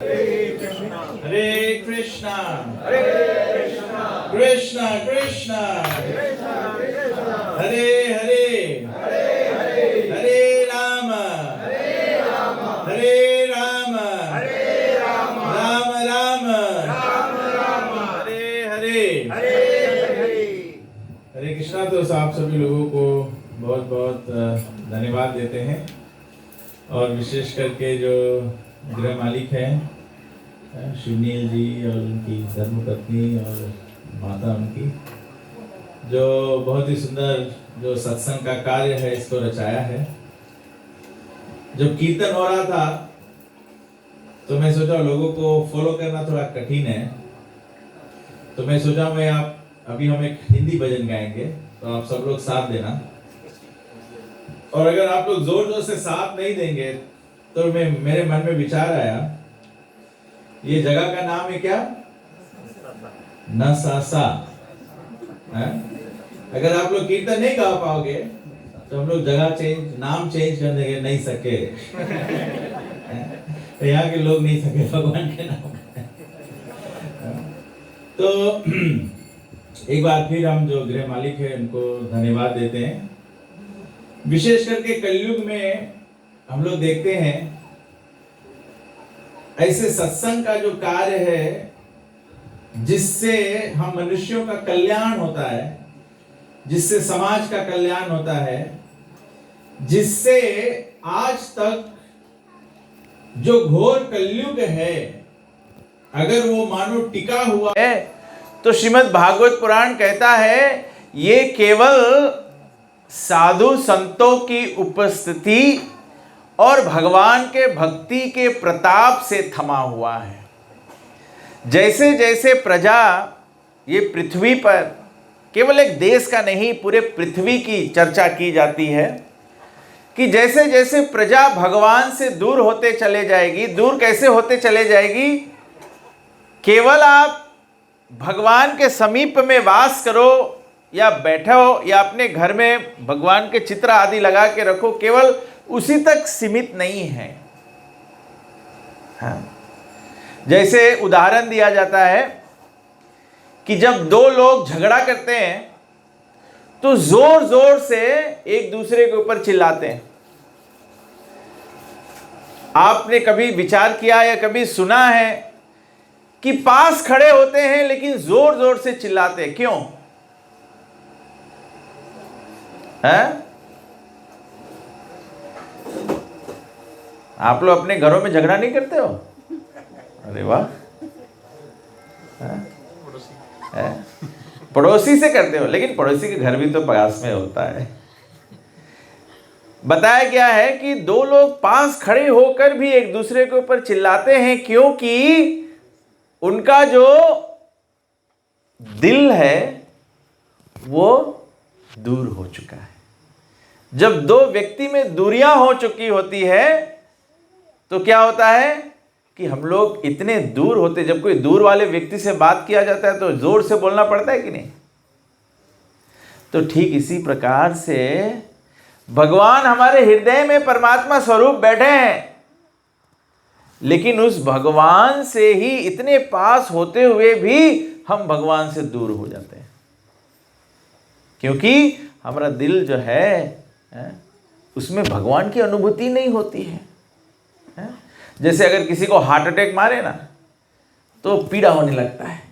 हरे कृष्णा कृष्णा कृष्णा हरे हरे हरे राम राम राम हरे हरे हरे कृष्णा। तो आप सभी लोगों को बहुत बहुत धन्यवाद देते हैं, और विशेष करके जो गृह मालिक हैं शिवनील जी और उनकी धर्मपत्नी और माता उनकी, जो बहुत ही सुंदर जो सत्संग का कार्य है इसको रचाया है। जब कीर्तन हो रहा था तो मैं सोचा लोगों को फॉलो करना थोड़ा कठिन है, तो मैं सोचा अभी हम एक हिंदी भजन गाएंगे, तो आप सब लोग साथ देना। और अगर आप लोग जोर जोर से साथ नहीं देंगे तो मेरे मन में विचार आया, ये जगह का नाम है क्या? नसासा। अगर आप लोग कीर्तन नहीं गा पाओगे तो हम लोग नाम चेंज करने के नहीं सके। यहाँ के लोग नहीं सके भगवान के नाम। तो एक बार फिर हम जो गृह मालिक है उनको धन्यवाद देते हैं। विशेष करके कलयुग में हम लोग देखते हैं ऐसे सत्संग का जो कार्य है जिससे हम मनुष्यों का कल्याण होता है, जिससे समाज का कल्याण होता है, जिससे आज तक जो घोर कलयुग है अगर वो मानो टिका हुआ है, तो श्रीमद् भागवत पुराण कहता है ये केवल साधु संतों की उपस्थिति और भगवान के भक्ति के प्रताप से थमा हुआ है। जैसे जैसे प्रजा ये पृथ्वी पर, केवल एक देश का नहीं पूरे पृथ्वी की चर्चा की जाती है कि जैसे जैसे प्रजा भगवान से दूर होते चले जाएगी। दूर कैसे होते चले जाएगी? केवल आप भगवान के समीप में वास करो या बैठो या अपने घर में भगवान के चित्र आदि लगा के रखो, केवल उसी तक सीमित नहीं है। हाँ। जैसे उदाहरण दिया जाता है कि जब दो लोग झगड़ा करते हैं तो जोर जोर से एक दूसरे के ऊपर चिल्लाते हैं। आपने कभी विचार किया या कभी सुना है कि पास खड़े होते हैं लेकिन जोर जोर से चिल्लाते हैं, क्यों? है? आप लोग अपने घरों में झगड़ा नहीं करते हो? अरे वाह। पड़ोसी से करते हो, लेकिन पड़ोसी के घर भी तो पास में होता है। बताया गया है कि दो लोग पास खड़े होकर भी एक दूसरे के ऊपर चिल्लाते हैं क्योंकि उनका जो दिल है वो दूर हो चुका है। जब दो व्यक्ति में दूरियां हो चुकी होती है तो क्या होता है कि हम लोग इतने दूर होते, जब कोई दूर वाले व्यक्ति से बात किया जाता है तो जोर से बोलना पड़ता है कि नहीं? तो ठीक इसी प्रकार से भगवान हमारे हृदय में परमात्मा स्वरूप बैठे हैं, लेकिन उस भगवान से ही इतने पास होते हुए भी हम भगवान से दूर हो जाते हैं, क्योंकि हमारा दिल जो है उसमें भगवान की अनुभूति नहीं होती है। जैसे अगर किसी को हार्ट अटैक मारे ना तो पीड़ा होने लगता है,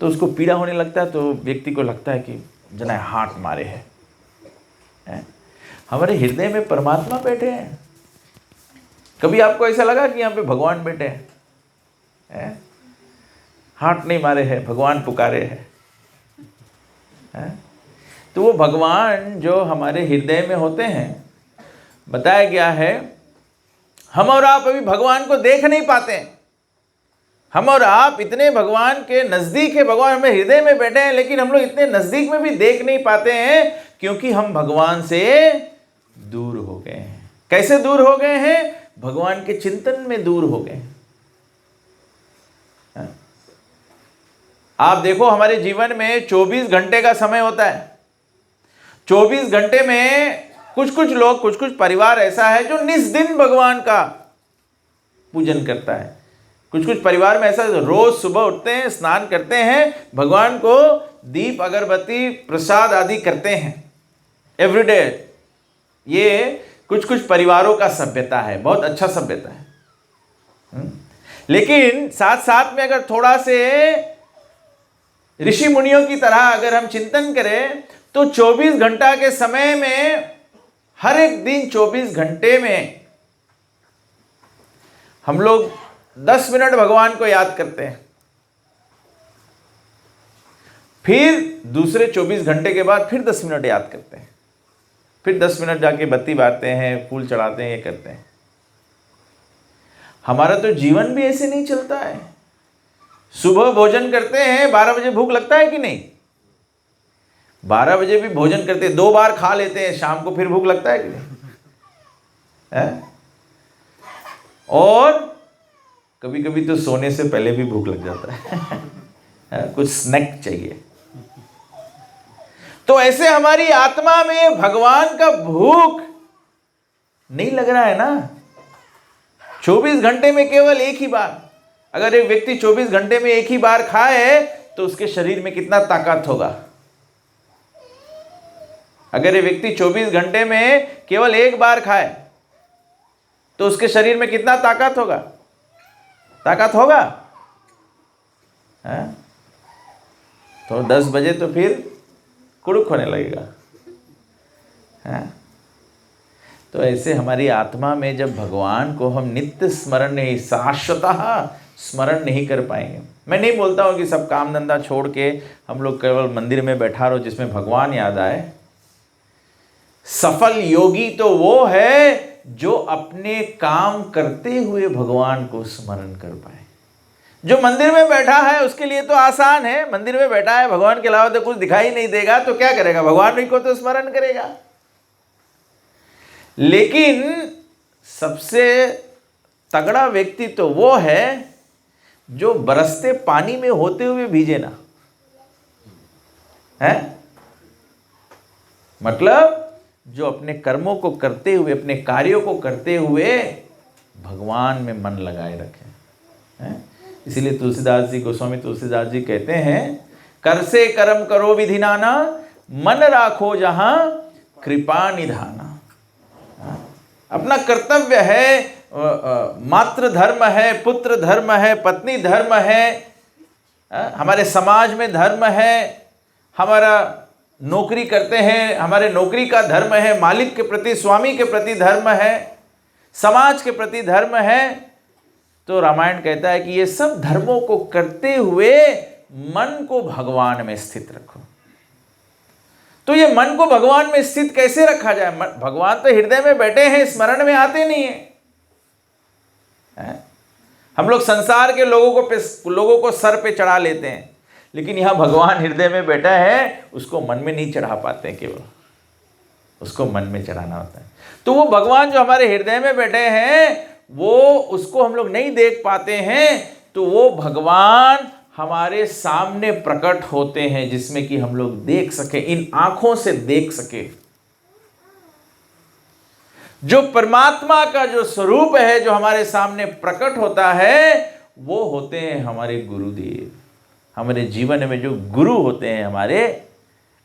तो उसको पीड़ा होने लगता है तो व्यक्ति को लगता है कि जना हार्ट मारे है। हमारे हृदय में परमात्मा बैठे हैं। कभी आपको ऐसा लगा कि यहाँ पे भगवान बैठे हैं? हार्ट नहीं मारे हैं, भगवान पुकारे हैं। तो वो भगवान जो हमारे हृदय में होते हैं, बताया गया है हम और आप अभी भगवान को देख नहीं पाते हैं। हम और आप इतने भगवान के नजदीक है, भगवान हमें हृदय में बैठे हैं, लेकिन हम लोग इतने नजदीक में भी देख नहीं पाते हैं क्योंकि हम भगवान से दूर हो गए हैं। कैसे दूर हो गए हैं? भगवान के चिंतन में दूर हो गए। आप देखो हमारे जीवन में 24 घंटे का समय होता है। 24 घंटे में कुछ कुछ लोग, कुछ कुछ परिवार ऐसा है जो निस्दिन भगवान का पूजन करता है। कुछ कुछ परिवार में ऐसा रोज सुबह उठते हैं, स्नान करते हैं, भगवान को दीप अगरबत्ती प्रसाद आदि करते हैं एवरीडे। ये कुछ कुछ परिवारों का सभ्यता है, बहुत अच्छा सभ्यता है। लेकिन साथ साथ में अगर थोड़ा से ऋषि मुनियों की तरह अगर हम चिंतन करें तो 24 घंटा के समय में हर एक दिन 24 घंटे में हम लोग 10 मिनट भगवान को याद करते हैं, फिर दूसरे 24 घंटे के बाद फिर 10 मिनट याद करते हैं, फिर 10 मिनट जाके बत्ती बारते हैं, फूल चढ़ाते हैं, ये करते हैं। हमारा तो जीवन भी ऐसे नहीं चलता है। सुबह भोजन करते हैं, 12 बजे भूख लगता है कि नहीं? 12 बजे भी भोजन करते हैं, 2 बार खा लेते हैं, शाम को फिर भूख लगता है कि नहीं है? और कभी कभी तो सोने से पहले भी भूख लग जाता है कुछ स्नैक चाहिए। तो ऐसे हमारी आत्मा में भगवान का भूख नहीं लग रहा है ना। 24 घंटे में केवल एक ही बार, अगर एक व्यक्ति 24 घंटे में एक ही बार खाए तो उसके शरीर में कितना ताकत होगा। अगर ये व्यक्ति 24 घंटे में केवल एक बार खाए तो उसके शरीर में कितना ताकत होगा? ताकत होगा है? तो 10 बजे तो फिर कुड़ुक होने लगेगा है? तो ऐसे हमारी आत्मा में जब भगवान को हम नित्य स्मरण नहीं, शाश्वतः स्मरण नहीं कर पाएंगे। मैं नहीं बोलता हूँ कि सब काम धंधा छोड़ के हम लोग केवल मंदिर में बैठा रहो जिसमें भगवान याद आए। सफल योगी तो वो है जो अपने काम करते हुए भगवान को स्मरण कर पाए। जो मंदिर में बैठा है उसके लिए तो आसान है, मंदिर में बैठा है, भगवान के अलावा तो कुछ दिखाई नहीं देगा, तो क्या करेगा? भगवान को तो स्मरण करेगा। लेकिन सबसे तगड़ा व्यक्ति तो वो है जो बरसते पानी में होते हुए भीजे ना है। मतलब जो अपने कर्मों को करते हुए, अपने कार्यों को करते हुए भगवान में मन लगाए रखे हैं। इसीलिए तुलसीदास जी, गोस्वामी तुलसीदास जी कहते हैं, कर से कर्म करो विधि नाना, मन राखो जहां कृपा निधाना। अपना कर्तव्य है, मातृ धर्म है, पुत्र धर्म है, पत्नी धर्म है, हमारे समाज में धर्म है, हमारा नौकरी करते हैं, हमारे नौकरी का धर्म है, मालिक के प्रति, स्वामी के प्रति धर्म है, समाज के प्रति धर्म है। तो रामायण कहता है कि ये सब धर्मों को करते हुए मन को भगवान में स्थित रखो। तो ये मन को भगवान में स्थित कैसे रखा जाए? भगवान तो हृदय में बैठे हैं, स्मरण में आते नहीं है। हम लोग संसार के लोगों को सर पे चढ़ा लेते हैं, लेकिन यहां भगवान हृदय में बैठा है, उसको मन में नहीं चढ़ा पाते, केवल उसको मन में चढ़ाना होता है। तो वो भगवान जो हमारे हृदय में बैठे हैं, वो उसको हम लोग नहीं देख पाते हैं, तो वो भगवान हमारे सामने प्रकट होते हैं जिसमें कि हम लोग देख सके, इन आंखों से देख सके। जो परमात्मा का जो स्वरूप है जो हमारे सामने प्रकट होता है, वो होते हैं हमारे गुरुदेव। हमारे जीवन में जो गुरु होते हैं हमारे,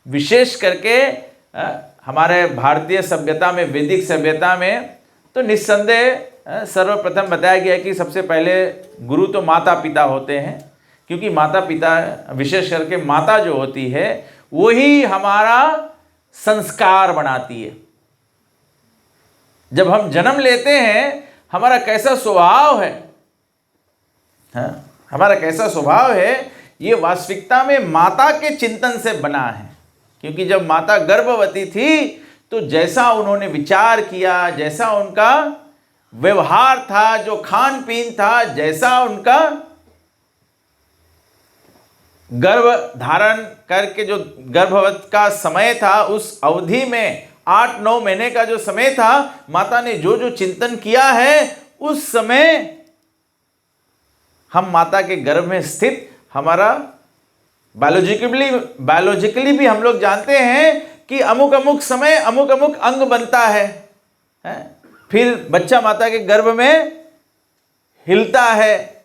विशेष करके हमारे भारतीय सभ्यता में, वैदिक सभ्यता में तो निस्संदेह सर्वप्रथम बताया गया कि सबसे पहले गुरु तो माता पिता होते हैं, क्योंकि माता पिता, विशेष करके माता जो होती है, वही हमारा संस्कार बनाती है। जब हम जन्म लेते हैं, हमारा कैसा स्वभाव है, हमारा कैसा स्वभाव है, ये वास्तविकता में माता के चिंतन से बना है। क्योंकि जब माता गर्भवती थी तो जैसा उन्होंने विचार किया, जैसा उनका व्यवहार था, जो खान पीन था, जैसा उनका गर्भ धारण करके जो गर्भवत का समय था, उस अवधि में 8-9 महीने का जो समय था, माता ने जो जो चिंतन किया है, उस समय हम माता के गर्भ में स्थित, हमारा बायोलॉजिकली भी हम लोग जानते हैं कि अमुक अमुक समय अमुक अमुक अंग बनता है? फिर बच्चा माता के गर्भ में हिलता है,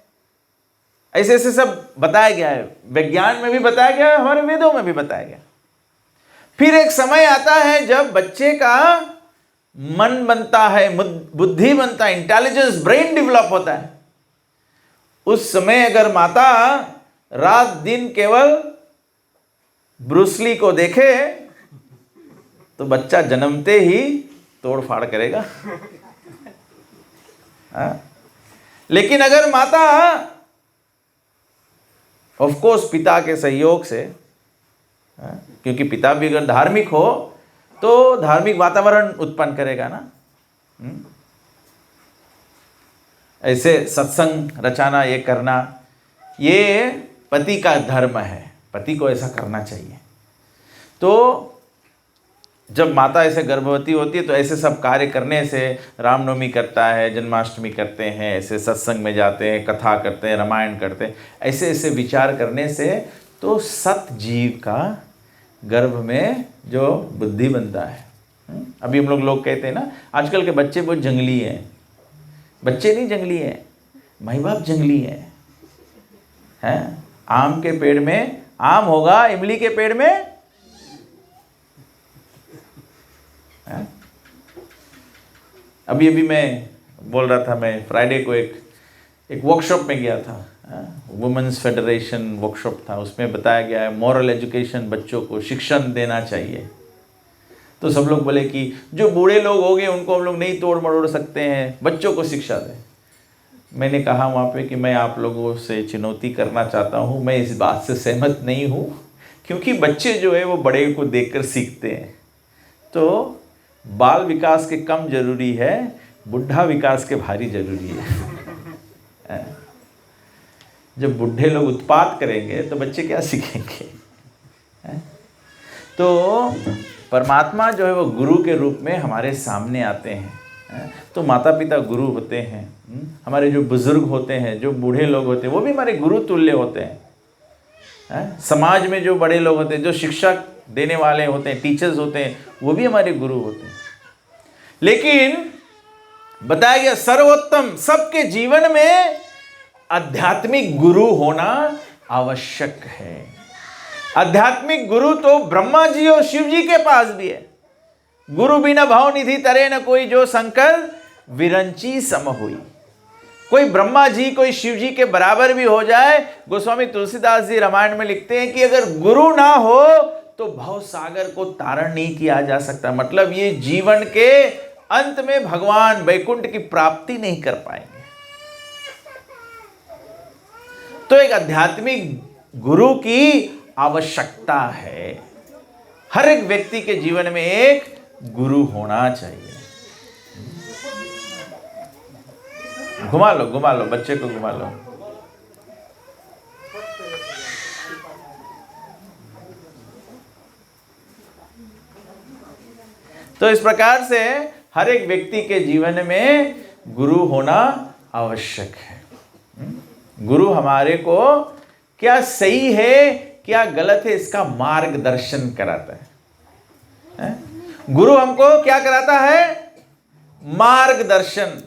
ऐसे ऐसे सब बताया गया है, विज्ञान में भी बताया गया है, हमारे वेदों में भी बताया गया। फिर एक समय आता है जब बच्चे का मन बनता है, बुद्धि बनता है, इंटेलिजेंस, ब्रेन डेवलप होता है। उस समय अगर माता रात दिन केवल ब्रूसली को देखे तो बच्चा जन्मते ही तोड़ फाड़ करेगा। लेकिन अगर माता ऑफ कोर्स पिता के सहयोग से, क्योंकि पिता भी अगर धार्मिक हो तो धार्मिक वातावरण उत्पन्न करेगा ना। ऐसे सत्संग रचाना, ये करना, ये पति का धर्म है, पति को ऐसा करना चाहिए। तो जब माता ऐसे गर्भवती होती है तो ऐसे सब कार्य करने से, रामनवमी करता है, जन्माष्टमी करते हैं, ऐसे सत्संग में जाते हैं, कथा करते हैं, रामायण करते हैं, ऐसे ऐसे विचार करने से तो सत जीव का गर्भ में जो बुद्धि बनता है। अभी हम लोग कहते हैं ना, आजकल के बच्चे बहुत जंगली हैं। बच्चे नहीं जंगली हैं, माई बाप जंगली हैं। आम के पेड़ में आम होगा, इमली के पेड़ में अभी मैं बोल रहा था, मैं फ्राइडे को एक वर्कशॉप में गया था, वुमेन्स फेडरेशन वर्कशॉप था। उसमें बताया गया है मॉरल एजुकेशन, बच्चों को शिक्षण देना चाहिए। तो सब लोग बोले कि जो बूढ़े लोग हो गए उनको हम लोग नहीं तोड़ मरोड़ सकते हैं, बच्चों को शिक्षा दें। मैंने कहा वहाँ पे कि मैं आप लोगों से चुनौती करना चाहता हूँ, मैं इस बात से सहमत नहीं हूँ, क्योंकि बच्चे जो है वो बड़े को देखकर सीखते हैं। तो बाल विकास के कम जरूरी है, बुढ़ा विकास के भारी जरूरी है। जब बूढ़े लोग उत्पात करेंगे तो बच्चे क्या सीखेंगे? तो परमात्मा जो है वो गुरु के रूप में हमारे सामने आते हैं। तो माता पिता गुरु होते हैं, हमारे जो बुजुर्ग होते हैं, जो बूढ़े लोग होते हैं, वो भी हमारे गुरु तुल्य होते हैं। समाज में जो बड़े लोग होते हैं, जो शिक्षा देने वाले होते हैं, टीचर्स होते हैं, वो भी हमारे गुरु होते हैं। लेकिन बताया गया सर्वोत्तम, सबके जीवन में आध्यात्मिक गुरु होना आवश्यक है। आध्यात्मिक गुरु तो ब्रह्मा जी और शिव जी के पास भी है। गुरु बिना भाव निधि तरे न कोई, जो शंकर विरंची सम हुई। कोई ब्रह्मा जी, कोई शिव जी के बराबर भी हो जाए, गोस्वामी तुलसीदास जी रामायण में लिखते हैं कि अगर गुरु ना हो तो भव सागर को तारण नहीं किया जा सकता। मतलब ये जीवन के अंत में भगवान वैकुंठ की प्राप्ति नहीं कर पाएंगे। तो एक आध्यात्मिक गुरु की आवश्यकता है। हर एक व्यक्ति के जीवन में एक गुरु होना चाहिए। घुमा लो बच्चे को, घुमा लो। तो इस प्रकार से हर एक व्यक्ति के जीवन में गुरु होना आवश्यक है। गुरु हमारे को क्या सही है क्या गलत है इसका मार्गदर्शन कराता है। गुरु हमको क्या कराता है? मार्गदर्शन।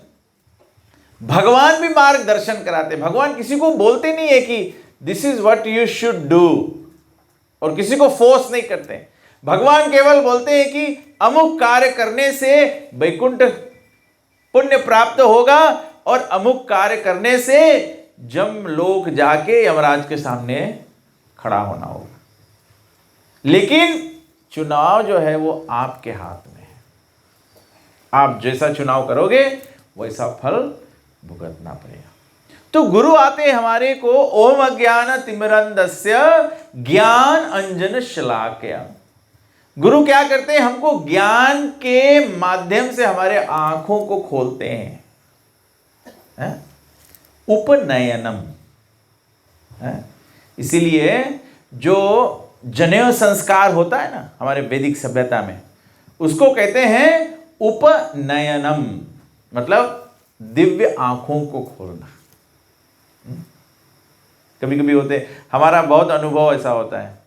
भगवान भी मार्गदर्शन कराते हैं। भगवान किसी को बोलते नहीं है कि this is what you should do, और किसी को फोर्स नहीं करते। भगवान केवल बोलते हैं कि अमुक कार्य करने से वैकुंठ पुण्य प्राप्त होगा, और अमुक कार्य करने से जम लोक जाके यमराज के सामने खड़ा होना होगा। लेकिन चुनाव जो है वो आपके हाथ में है। आप जैसा चुनाव करोगे वैसा फल भुगतना पड़ेगा। तो गुरु आते हैं हमारे को, ओम अज्ञान तिमिरंधस्य ज्ञान अंजन शलाकया। गुरु क्या करते हैं? हमको ज्ञान के माध्यम से हमारे आंखों को खोलते हैं। उपनयनम। इसीलिए जो जनेऊ संस्कार होता है ना हमारे वैदिक सभ्यता में, उसको कहते हैं उपनयनम, मतलब दिव्य आंखों को खोलना। कभी कभी होते, हमारा बहुत अनुभव ऐसा होता है,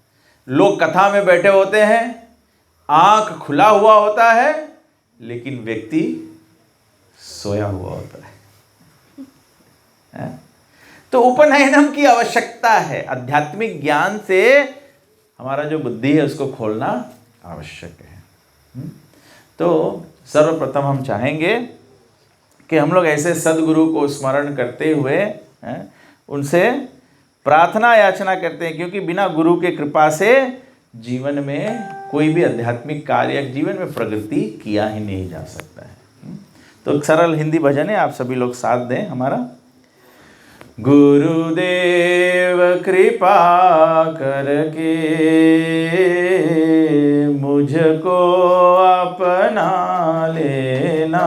लोग कथा में बैठे होते हैं, आंख खुला हुआ होता है, लेकिन व्यक्ति सोया हुआ होता है। है? तो उपनयनम की आवश्यकता है। आध्यात्मिक ज्ञान से हमारा जो बुद्धि है उसको खोलना आवश्यक है। तो सर्वप्रथम हम चाहेंगे कि हम लोग ऐसे सदगुरु को स्मरण करते हुए उनसे प्रार्थना याचना करते हैं, क्योंकि बिना गुरु के कृपा से जीवन में कोई भी आध्यात्मिक कार्य, जीवन में प्रगति किया ही नहीं जा सकता है। तो एक सरल हिंदी भजन है, आप सभी लोग साथ दें हमारा। गुरुदेव कृपा करके मुझको अपना लेना,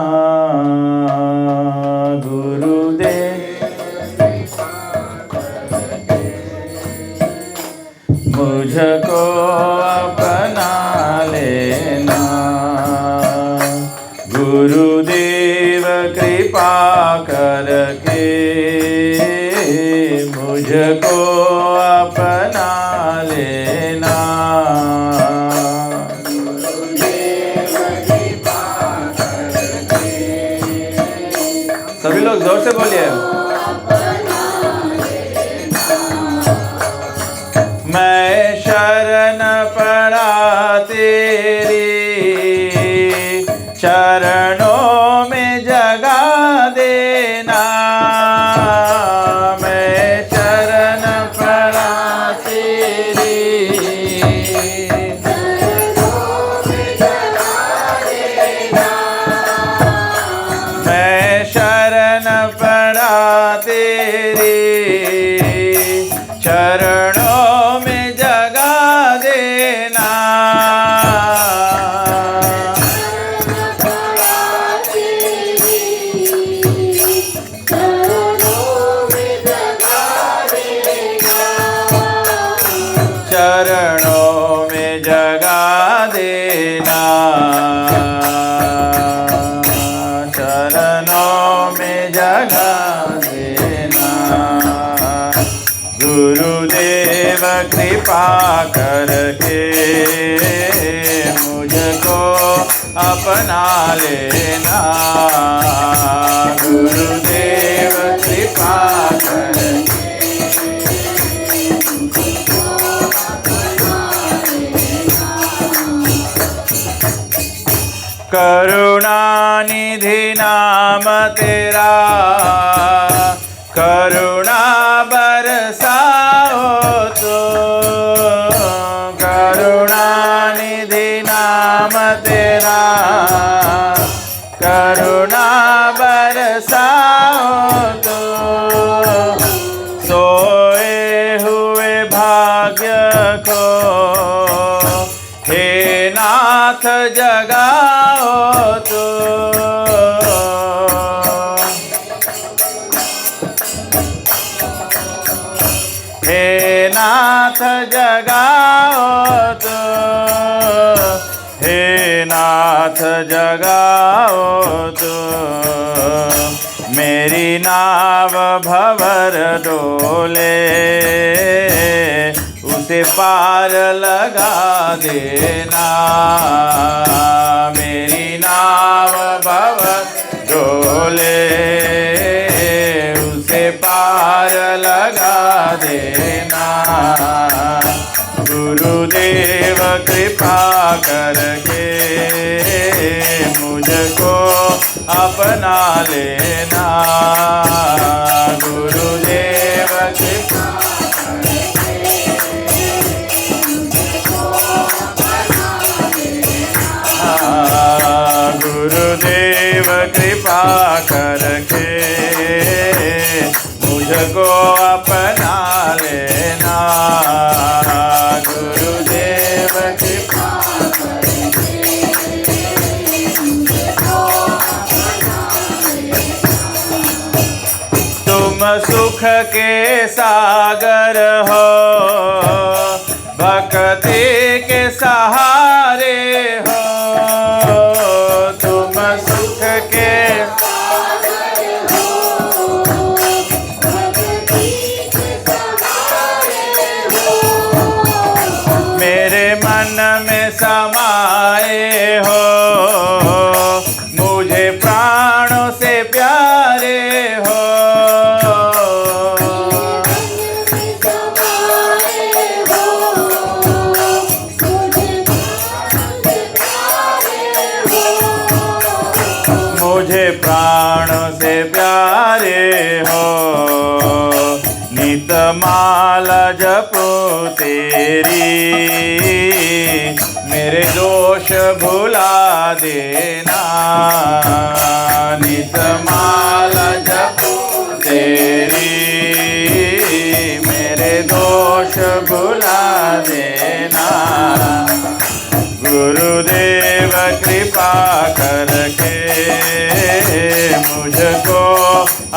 गुरुदेव मुझको अपना लेना, गुरुदेव कृपा करके मुझको अपना लेना, गुरुदेव कृपा करके। सभी लोग जोर से बोलिए। मैं शरण पड़ा तेरी, चरणों में जगा देना, मैं चरण पड़ा तेरी, चरणों में जगा देना, मैं शरण पड़ा तेरी, चरणों में जगा देना, चरणों में जगा देना, चरणों में जगा देना, गुरुदेव कृपा करके मुझको अपना लेना, गुरुदेव कृपा करके करुणानिधि नाम तेरा, करुणा बरसाओ तो, करुणानिधि नाम तेरा, करुणा बरसाओ तो, सोए हुए भाग्य को हे नाथ जगाओ तो, हे नाथ जगाओ तो, हे नाथ जगाओ तो, मेरी नाव भंवर डोले उसे पार लगा देना, मेरी नाव भंवर डोले उसे पार लगा देना, गुरुदेव कृपा करके मुझको अपना लेना, गुरुदेव कृपा करके मुझको अपना लेना, गुरुदेव कृपा करके मुझको अपना लेना, गुरुदेव कृपा करके मुझको अपना लेना, तुम सुख के सागर हो, भक्ति के सहारे हो, तुम सुख के मेरे मन में समाए हो, मुझे प्राणों से प्यारे हो, माला जपो तेरी, मेरे दोष भुला देना। नित माला जपो तेरी, मेरे दोष भुला देना। गुरुदेव कृपा करके मुझको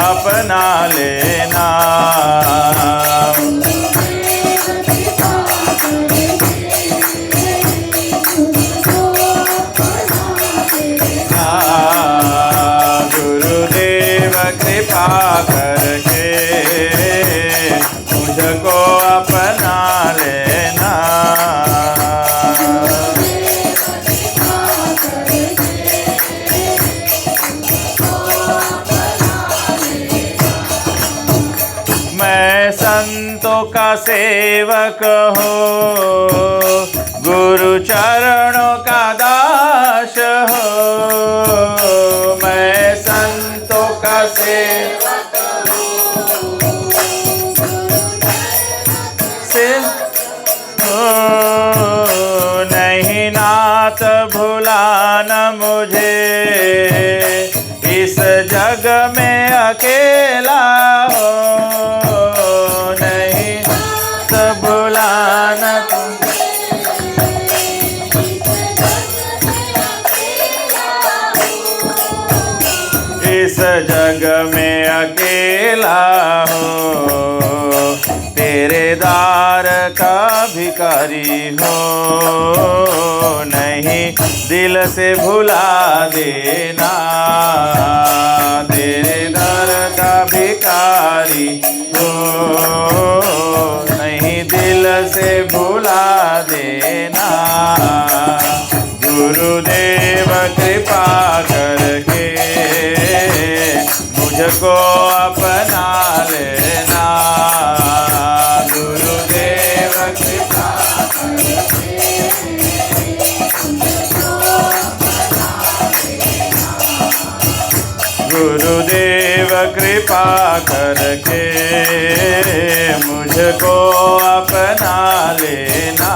अपना लेना। गुरुदेव कृपा करके मुझको अपना लेना। मैं संतों का सेवक हूँ, गुरु चरणों का दास हूँ। मैं संतों का सेवक हूँ, नहीं नाथ भुलाना मुझे, इस जग में अकेला हो। इस जग में अकेला हो, तेरे दार का भिखारी हो। नहीं दिल से भुला देना, तेरे दार का भिखारी हो। नहीं दिल से भुला देना। गुरुदेव कृपा करके मुझको अपना लेना। गुरुदेव कृपा गुरुदेव कृपा करके मुझको अपना लेना।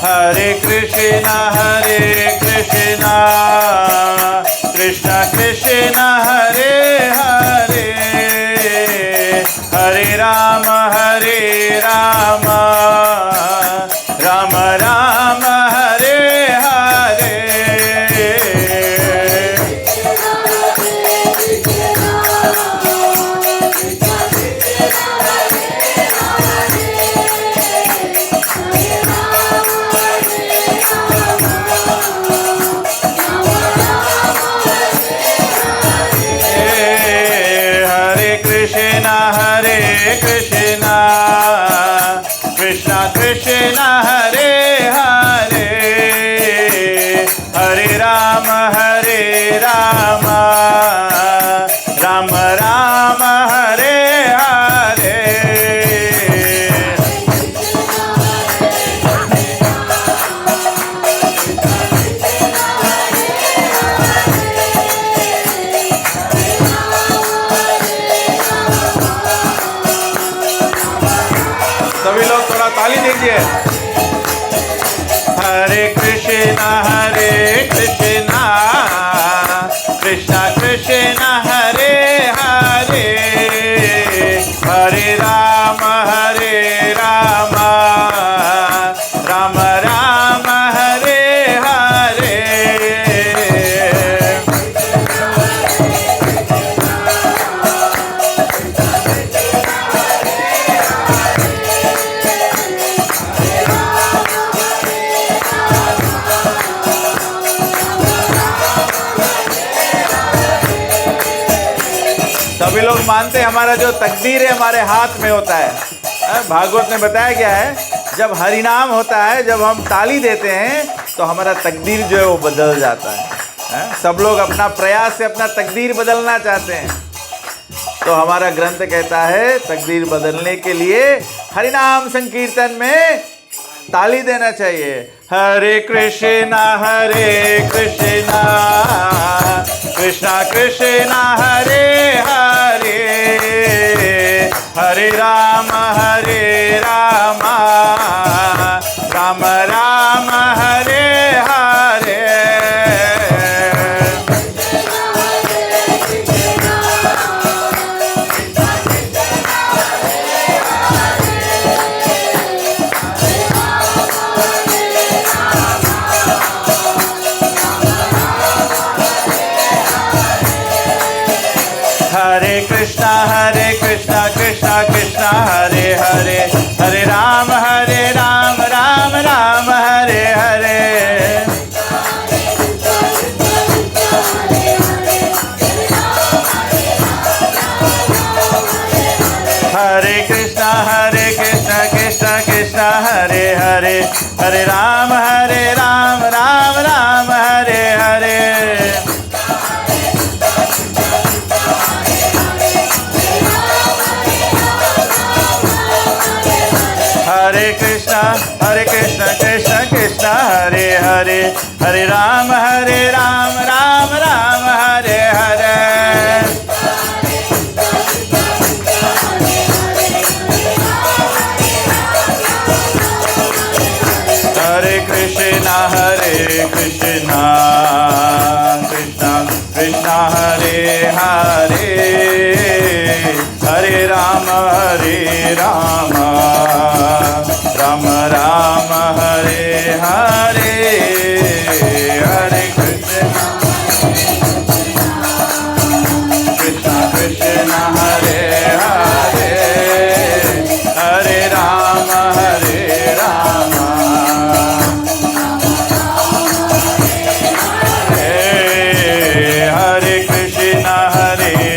हरे कृष्णा कृष्ण कृष्ण हरे हरे, हरे राम राम राम हरे हरे। कृष्ण कृष्ण हरे हरे, हरे राम राम राम हरे हरे। सभी लोग थोड़ा ताली दीजिए। हरे कृष्ण कृष्ण कृष्ण हरे हरे, हरे राम राम राम हरे हरे। सभी लोग मानते हैं हमारा जो तकदीर है हमारे हाथ में होता है। भागवत में बताया गया है, जब हरिनाम होता है, जब हम ताली देते हैं तो हमारा तकदीर जो है वो बदल जाता है। सब लोग अपना प्रयास से अपना तकदीर बदलना चाहते हैं, तो हमारा ग्रंथ कहता है तकदीर बदलने के लिए हरिनाम संकीर्तन में ताली देना चाहिए। हरे कृष्णा कृष्णा कृष्णा हरे हरे, हरे राम राम राम हरे हरे। हरे कृष्णा कृष्णा कृष्णा हरे हरे, हरे राम राम राम हरे हरे। हरे कृष्णा कृष्णा कृष्णा हरे हरे, हरे राम राम राम हरे हरे। हरे कृष्णा कृष्णा कृष्णा हरे हरे, हरे राम राम राम हरे हरे। हरे कृष्णा कृष्णा कृष्णा हरे हरे, हरे राम राम राम हरे हरे। हरे कृष्णा कृष्णा हरे हरे, हरे राम हरे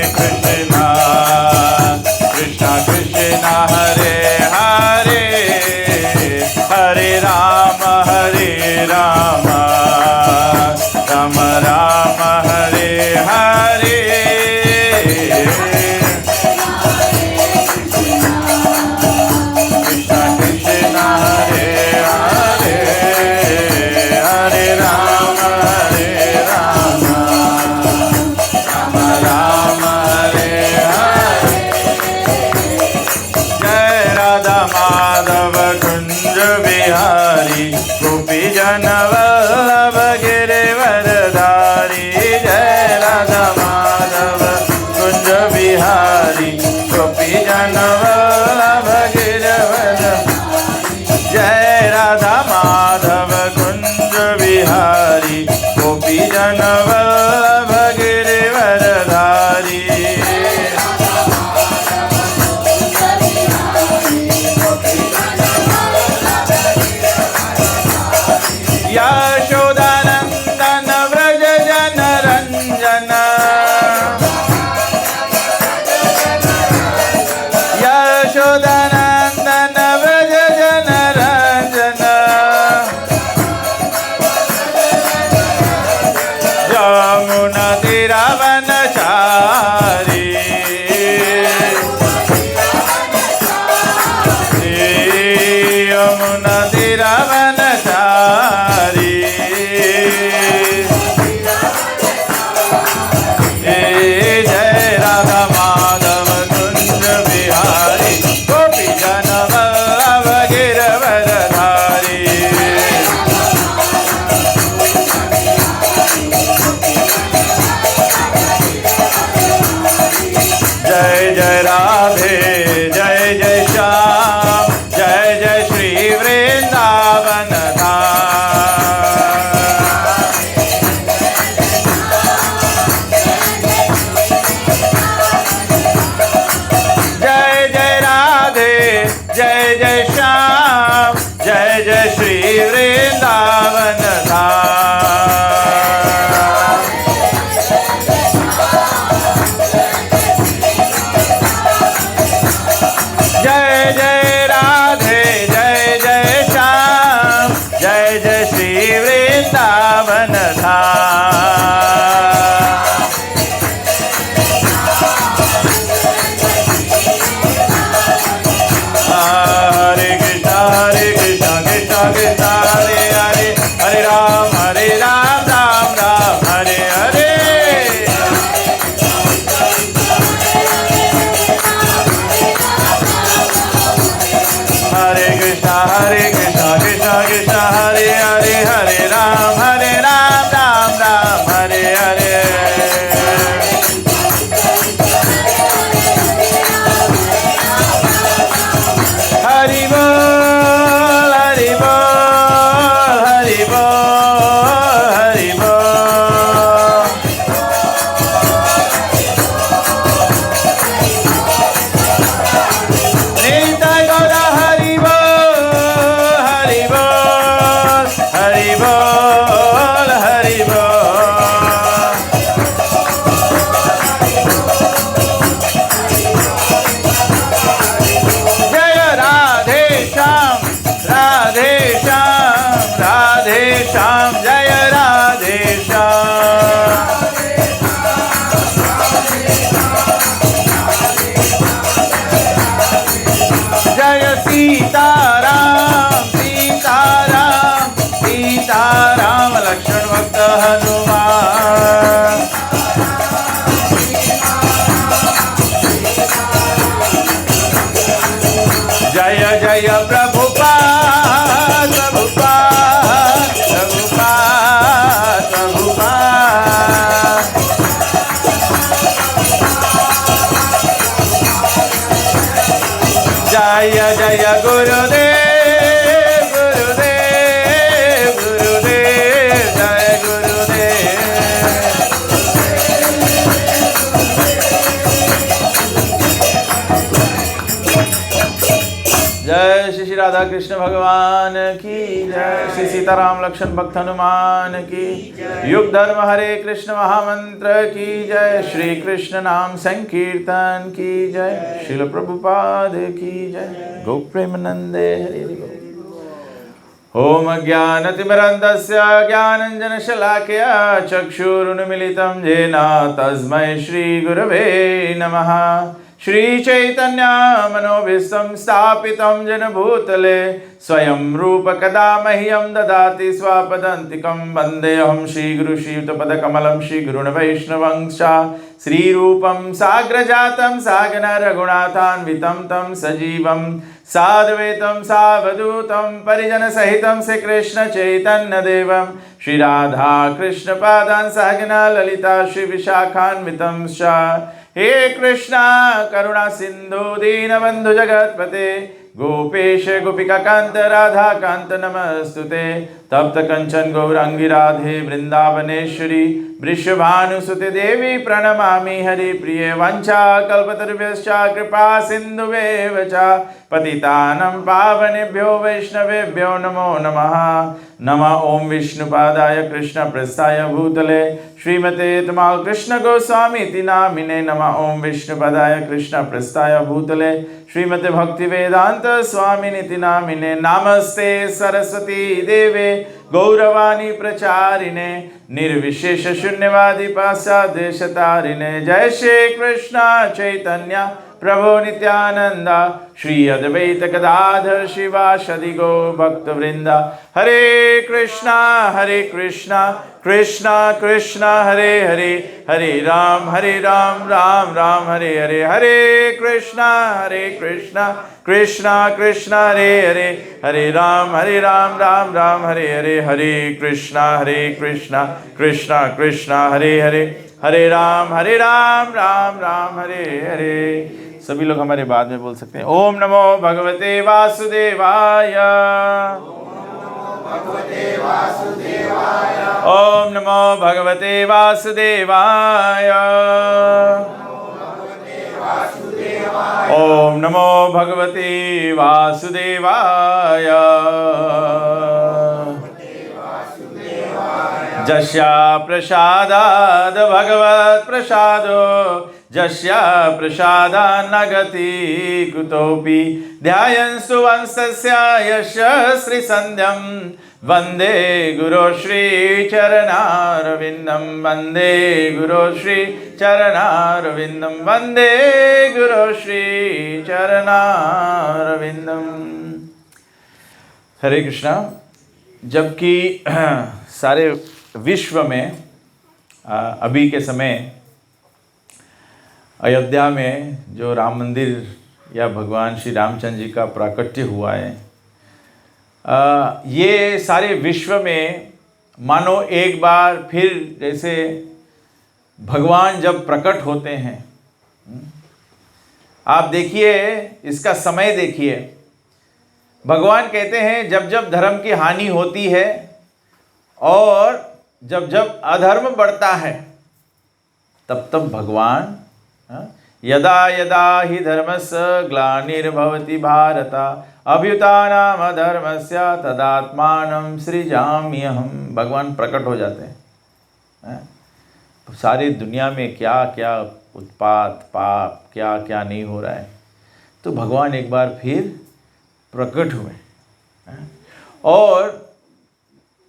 कृष्णा कृष्णा कृष्णा हरे हरे, हरे राम राम राम हरे हरे। कृष्णा कृष्णा हरे हरे, हरे राम राम राम हरे हरे। जय राधा माधव कुंज बिहारी, गोपी जन वल्लभ गिरिवरधारी। जय राधा माधव कुंज बिहारी, गोपी जन वल्लभ गिरिवरधारी। जय राधा माधव कुंज बिहारी, गोपी जन वल्लभ गिरिवरधारी। यशोदानंदन व्रज जन रंजन, यशोदानंदन व्रज जन रंजन। यमुना तीरावनचारी, यमुना तीरावनचारी। जय राधा माधव कुंज बिहारी, गोपी जन वल्लभ गिरिवरधारी। जय जय राधे, जय जय श्याम, जय जय श्री वृंदावन धाम। जय जय राधे, जय जय श्याम, जय जय श्री वृंदावन धाम। जय जय राधे, जय जय श्याम, जय जय श्री वृंदावन धाम। हरे कृष्णा कृष्णा राम लक्ष्मण भक्त हनुमान। जय जय प्रभुपाद प्रभुपाद प्रभुपाद प्रभुपाद। जय जय गुरुदेव गुरुदेव गुरुदेव जय गुरुदेव। जय श्री श्री राधा कृष्ण भगवान की जय। श्री सीताराम लक्ष्मण भक्त हनुमान की। युग धर्म हरे कृष्ण महामंत्र की जय। श्री कृष्ण नाम संकीर्तन की जय। श्रील प्रभुपाद की जय। गौ प्रेमानंदे हरि गो। ओम ज्ञानतिमिरन्धस्य ज्ञानाञ्जनशलाकया चक्षुरुन्मीलितं येन तस्मै श्रीगुरवे नमः। श्रीचैतन्य मनोभीष्टं स्थापितं येन भूतले स्वयं रूप कदा मह्यं ददाति स्वपदान्तिकं। वन्देऽहं श्रीगुरु श्रीयुतपदकमलं श्रीगुरुन् वैष्णवंश श्रीरूपं साग्रजातं सागन रघुनाथान्वितं तं सजीवं साद्वैतं सावधूतं परिजनसहितं श्रीकृष्ण चैतन्यदेवं श्रीराधा कृष्णपादान् सहगना ललिता श्रीविशाखान्वितं च। हे कृष्णा करुणा सिंधु दीनबंधु जगत्पते गोपेश गोपिका कांत राधा कांत नमस्तुते। तप्त कंचन गौरांगी राधे वृंदावनेश्वरी वृषभानुसुते देवी प्रणमामि हरिप्रिये। वंशा कल्पतरुभ्यश्च कृपा सिन्धुभ्येव च पतितानं पावनेभ्यो वैष्णवेभ्यो नमो नमः। नमः ओं विष्णुपादाय कृष्णप्रेष्ठाय भूतले श्रीमते तमाल कृष्ण गोस्वामीति नामिने। नमः ओं विष्णुपादाय कृष्णप्रेष्ठाय भूतले श्रीमते भक्तिवेदांत स्वामिनिति नामिने। नमस्ते सरस्वती देवे गौरवाणी प्रचारिणे निर्विशेष शून्यवादी पाश्चादेशतारिणे। जय श्री कृष्ण चैतन्य प्रभु नित्यानंद श्री अद्वैत गदाधर शिवासदि गौ भक्तवृंद। हरे कृष्णा कृष्णा कृष्णा हरे हरे हरे राम राम राम हरे हरे। हरे कृष्णा कृष्णा कृष्णा हरे हरे हरे राम राम राम हरे हरे। हरे कृष्णा कृष्णा कृष्णा हरे हरे हरे राम राम राम हरे हरे। सभी लोग हमारे बाद में बोल सकते हैं। ओम नमो भगवते वासुदेवाय। ओम नमो भगवते वासुदेवाय। ओम नमो भगवते वासुदेवाय। जस्या प्रसादाद भगवत् प्रसादो जस्या प्रसादान्न गति कुतोऽपि ध्यायन्सु वंशस्य यस्य श्रीसन्ध्यं वन्दे गुरो श्रीचरणारविन्दं। वन्दे गुरो श्रीचरणारविन्दं। वन्दे गुरो श्रीचरणारविन्दं। हरे कृष्णा। जबकि सारे विश्व में अभी के समय अयोध्या में जो राम मंदिर या भगवान श्री रामचंद्र जी का प्राकट्य हुआ है, ये सारे विश्व में मानो एक बार फिर जैसे भगवान जब प्रकट होते हैं। आप देखिए, इसका समय देखिए। भगवान कहते हैं जब जब धर्म की हानि होती है और जब जब अधर्म बढ़ता है तब तब भगवान यदा यदा हि धर्मस्य ग्लानिर्भवति भारत अभ्युत्थानम् अधर्मस्य तदात्मानं सृजाम्यहम्। भगवान प्रकट हो जाते हैं। सारी दुनिया में क्या क्या उत्पात पाप क्या क्या नहीं हो रहा है, तो भगवान एक बार फिर प्रकट हुए। और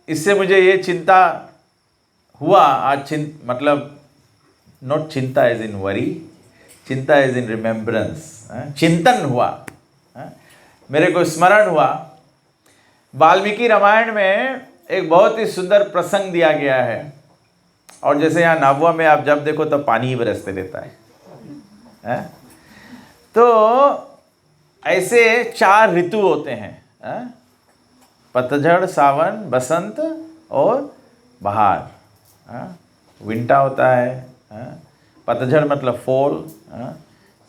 इससे मुझे ये चिंता हुआ आज, मतलब नॉट चिंता एज इन वरी, चिंता एज इन रिमेम्बरेंस, चिंतन हुआ। मेरे को स्मरण हुआ वाल्मीकि रामायण में एक बहुत ही सुंदर प्रसंग दिया गया है। और जैसे यहाँ नाबुआ में आप जब देखो तब पानी ही बरसते रहता है? तो ऐसे 4 ऋतु होते हैं, पतझड़, सावन, बसंत और बहार। विंटर होता है, पतझड़ मतलब फॉल,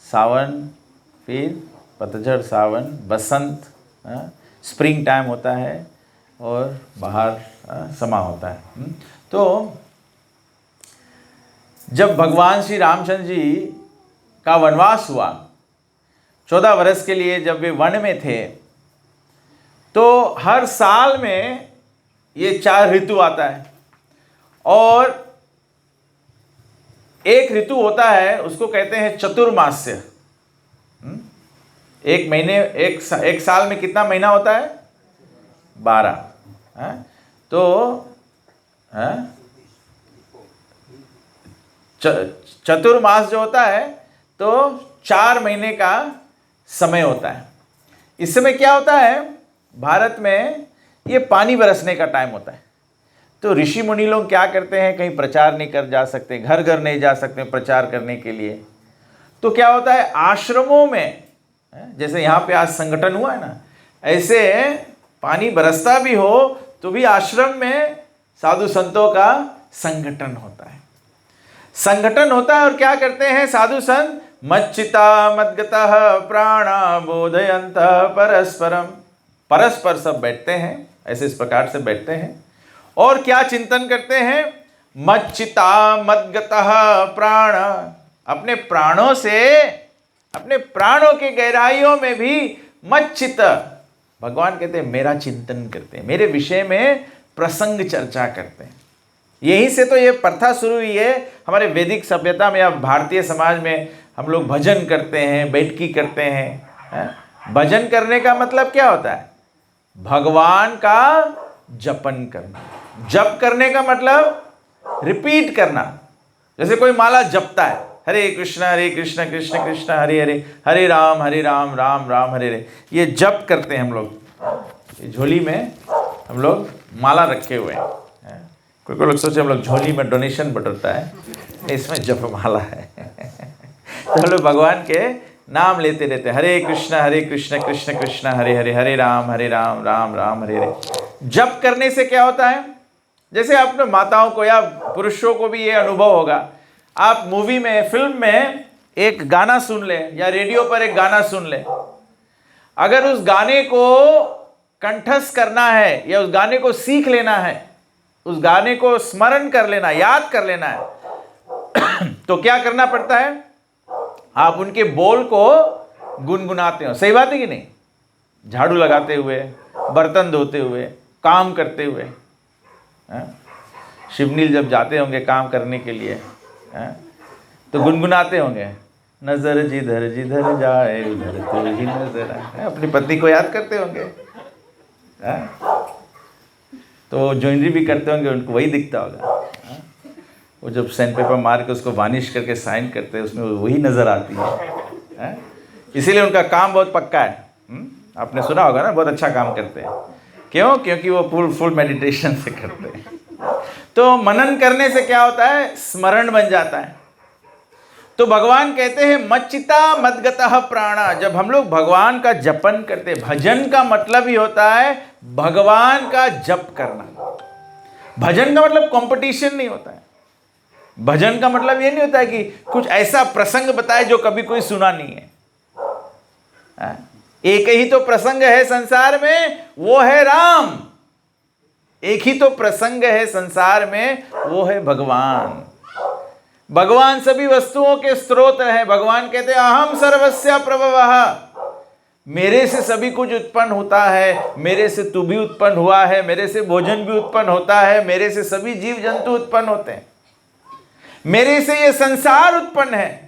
सावन, फिर पतझड़, सावन, बसंत, स्प्रिंग टाइम होता है, और बहार समा होता है। तो जब भगवान श्री रामचंद्र जी का वनवास हुआ, 14 वर्ष के लिए जब वे वन में थे, तो हर साल में ये 4 ऋतु आता है। और एक ऋतु होता है, उसको कहते हैं चतुर्मास्य। एक महीने, एक साल में कितना महीना होता है? 12। तो चतुर्मास जो होता है, तो 4 महीने का समय होता है। इस समय क्या होता है, भारत में ये पानी बरसने का टाइम होता है। तो ऋषि मुनि लोग क्या करते हैं, कहीं प्रचार नहीं कर जा सकते, घर घर नहीं जा सकते प्रचार करने के लिए। तो क्या होता है, आश्रमों में, जैसे यहाँ पे आज संगठन हुआ है ना, ऐसे पानी बरसता भी हो तो भी आश्रम में साधु संतों का संगठन होता है। संगठन होता है, और क्या करते हैं साधु संत, मच्चिता मद्गतः प्राणा बोधयंत परस्परम। परस्पर सब बैठते हैं, ऐसे इस प्रकार से बैठते हैं, और क्या चिंतन करते हैं, मच्चिता मद्गतः प्राण, अपने प्राणों से, अपने प्राणों के गहराइयों में भी मच्चित, भगवान कहते हैं मेरा चिंतन करते हैं, मेरे विषय में प्रसंग चर्चा करते हैं। यहीं से तो ये प्रथा शुरू हुई है हमारे वैदिक सभ्यता में। अब भारतीय समाज में हम लोग भजन करते हैं, बैठकी करते हैं। भजन करने का मतलब क्या होता है, भगवान का जपन करना। जप करने का मतलब रिपीट करना। जैसे कोई माला जपता है, हरे कृष्ण कृष्ण कृष्ण हरे हरे, हरे राम राम राम हरे हरे, ये जप करते हैं हम लोग। ये झोली में हम लोग माला रखे हुए हैं। कोई लोग सोचे हम लोग झोली में डोनेशन बटोरता है, इसमें जप माला है। तो हम लोग भगवान के नाम लेते रहते हैं, हरे कृष्ण कृष्ण कृष्ण हरे हरे, हरे राम राम राम हरे हरे। जप करने से क्या होता है, जैसे अपने माताओं को या पुरुषों को भी ये अनुभव होगा, आप मूवी में, फिल्म में एक गाना सुन ले या रेडियो पर एक गाना सुन ले, अगर उस गाने को कंठस्थ करना है या उस गाने को सीख लेना है, उस गाने को स्मरण कर लेना, याद कर लेना है, तो क्या करना पड़ता है, आप उनके बोल को गुनगुनाते हो। सही बात है कि नहीं? झाड़ू लगाते हुए, बर्तन धोते हुए, काम करते हुए। शिवनील जब जाते होंगे काम करने के लिए, तो गुनगुनाते होंगे, नजर जिधर जिधर जाए उधर तो ही नजर आए। अपनी पत्नी को याद करते होंगे, तो ज्वेलरी भी करते होंगे, उनको वही दिखता होगा। वो जब सैंड पेपर मार के उसको वार्निश करके साइन करते हैं, उसमें वही नज़र आती है। इसीलिए उनका काम बहुत पक्का है। आपने सुना होगा ना, बहुत अच्छा काम करते हैं। क्यों? क्योंकि वो फुल मेडिटेशन से करते हैं। तो मनन करने से क्या होता है, स्मरण बन जाता है। तो भगवान कहते हैं मच्चिता मद्गतः प्राणा। जब हम लोग भगवान का जपन करते, भजन का मतलब ही होता है भगवान का जप करना। भजन का मतलब कंपटीशन नहीं होता है। भजन का मतलब ये नहीं होता है कि कुछ ऐसा प्रसंग बताए जो कभी कोई सुना नहीं है। एक ही तो प्रसंग है संसार में, वो है राम। एक ही तो प्रसंग है संसार में, वो है भगवान। भगवान सभी वस्तुओं के स्रोत हैं। भगवान कहते हैं अहम सर्वस्य प्रभवः, मेरे से सभी कुछ उत्पन्न होता है, मेरे से तू भी उत्पन्न हुआ है, मेरे से भोजन भी उत्पन्न होता है, मेरे से सभी जीव जंतु उत्पन्न होते हैं, मेरे से ये संसार उत्पन्न है।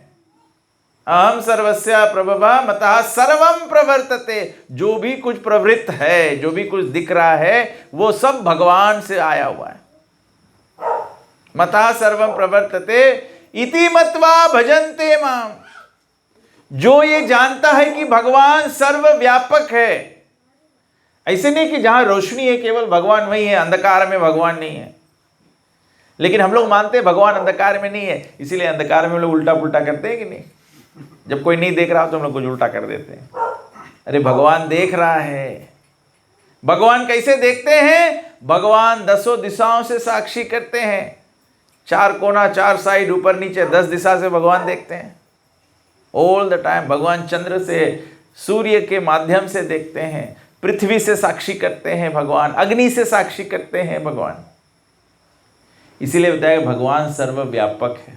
अहम सर्वस्य प्रभवः मतः सर्वम प्रवर्तते। जो भी कुछ प्रवृत्त है, जो भी कुछ दिख रहा है, वो सब भगवान से आया हुआ है। मतः सर्वम प्रवर्तते इति मत्वा भजन्ते माम। जो ये जानता है कि भगवान सर्वव्यापक है, ऐसे नहीं कि जहां रोशनी है केवल भगवान वही है, अंधकार में भगवान नहीं है। लेकिन हम लोग मानते हैं भगवान अंधकार में नहीं है, इसीलिए अंधकार में हम लोग उल्टा पुल्टा करते हैं कि नहीं। जब कोई नहीं देख रहा हो तो हम लोग कुछ उल्टा कर देते हैं। अरे भगवान देख रहा है। भगवान कैसे देखते हैं? भगवान 10 दिशाओं से साक्षी करते हैं। 4 कोना, 4 साइड, ऊपर नीचे 10 दिशा से भगवान देखते हैं ऑल द टाइम। भगवान चंद्र से, सूर्य के माध्यम से देखते हैं, पृथ्वी से साक्षी करते हैं भगवान, अग्नि से साक्षी करते हैं भगवान। इसीलिए बताया भगवान सर्वव्यापक है।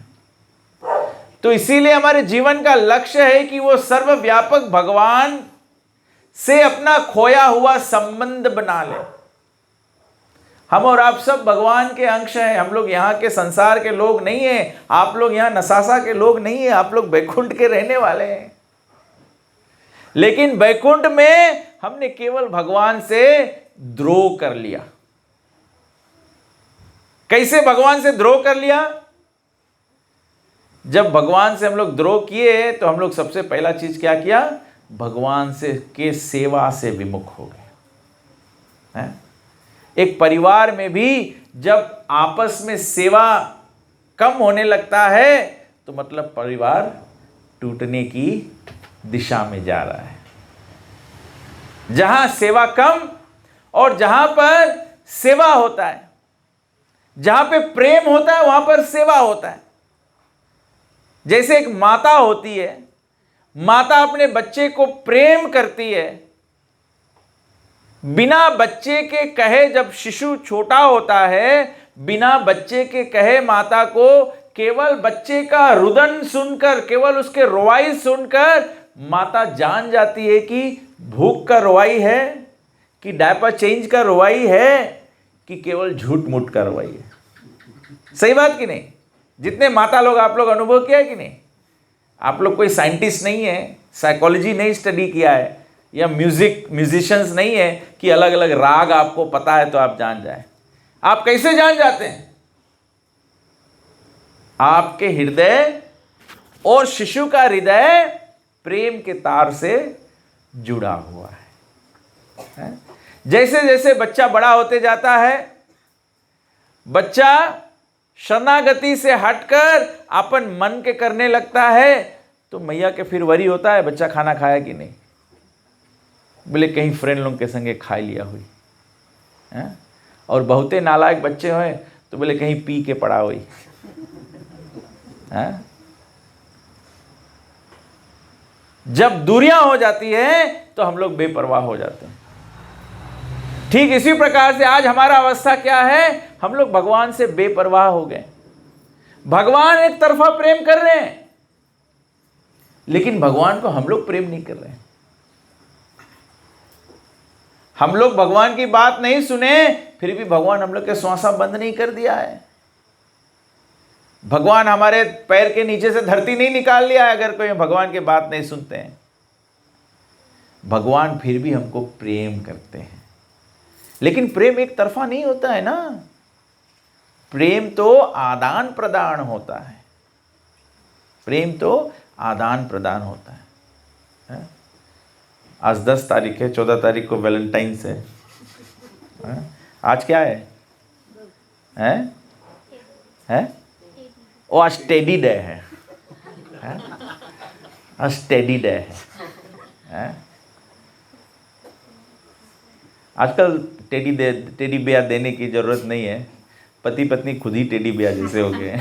तो इसीलिए हमारे जीवन का लक्ष्य है कि वो सर्वव्यापक भगवान से अपना खोया हुआ संबंध बना ले। हम और आप सब भगवान के अंश हैं। हम लोग यहाँ के संसार के लोग नहीं हैं। आप लोग यहाँ नसासा के लोग नहीं हैं। आप लोग बैकुंठ के रहने वाले हैं। लेकिन बैकुंठ में हमने केवल भगवान से द्रोह कर लिया। कैसे भगवान से द्रोह कर लिया? जब भगवान से हम लोग द्रोह किए तो हम लोग सबसे पहला चीज क्या किया? भगवान से के सेवा से विमुख हो गए। एक परिवार में भी जब आपस में सेवा कम होने लगता है तो मतलब परिवार टूटने की दिशा में जा रहा है। जहां सेवा कम और जहां पर सेवा होता है, जहां पे प्रेम होता है वहां पर सेवा होता है। जैसे एक माता होती है, माता अपने बच्चे को प्रेम करती है। बिना बच्चे के कहे, जब शिशु छोटा होता है, बिना बच्चे के कहे माता को केवल बच्चे का रुदन सुनकर, केवल उसके रोवाई सुनकर माता जान जाती है कि भूख का रोवाई है, कि डायपर चेंज का रोवाई है, कि केवल झूठ मूठ का रोवाई है। सही बात कि नहीं? जितने माता लोग आप लोग अनुभव किया है कि नहीं? आप लोग कोई साइंटिस्ट नहीं है, साइकोलॉजी नहीं स्टडी किया है, या म्यूजिशियंस नहीं है कि अलग अलग राग आपको पता है तो आप जान जाए। आप कैसे जान जाते हैं? आपके हृदय और शिशु का हृदय प्रेम के तार से जुड़ा हुआ है। जैसे जैसे बच्चा बड़ा होते जाता है, बच्चा शरणागति से हटकर अपन मन के करने लगता है, तो मैया के फिर वरी होता है बच्चा खाना खाया कि नहीं। बोले कहीं फ्रेंड लोग के संगे खा लिया हुई है? और बहुते नालायक बच्चे हुए तो बोले कहीं पी के पड़ा हुई है? जब दूरियां हो जाती है तो हम लोग बेपरवाह हो जाते हैं। ठीक इसी प्रकार से आज हमारा अवस्था क्या है? हम लोग भगवान से बेपरवाह हो गए। भगवान एक तरफा प्रेम कर रहे हैं, लेकिन भगवान को हम लोग प्रेम नहीं कर रहे हैं। हम लोग भगवान की बात नहीं सुने, फिर भी भगवान हम लोग के श्वासा बंद नहीं कर दिया है। भगवान हमारे पैर के नीचे से धरती नहीं निकाल लिया है अगर कोई भगवान की बात नहीं सुनते हैं। भगवान फिर भी हमको प्रेम करते हैं, लेकिन प्रेम एक तरफा नहीं होता है ना। प्रेम तो आदान प्रदान होता है। प्रेम तो आदान प्रदान होता है। आज 10 तारीख है, 14 तारीख को वैलेंटाइंस है। आज क्या है? हैं? ओ आज टेडी डे है। आज टेडी डे है। आजकल टेडी बियर देने की जरूरत नहीं है। पति पत्नी खुद ही टेडी बियर जैसे हो गए।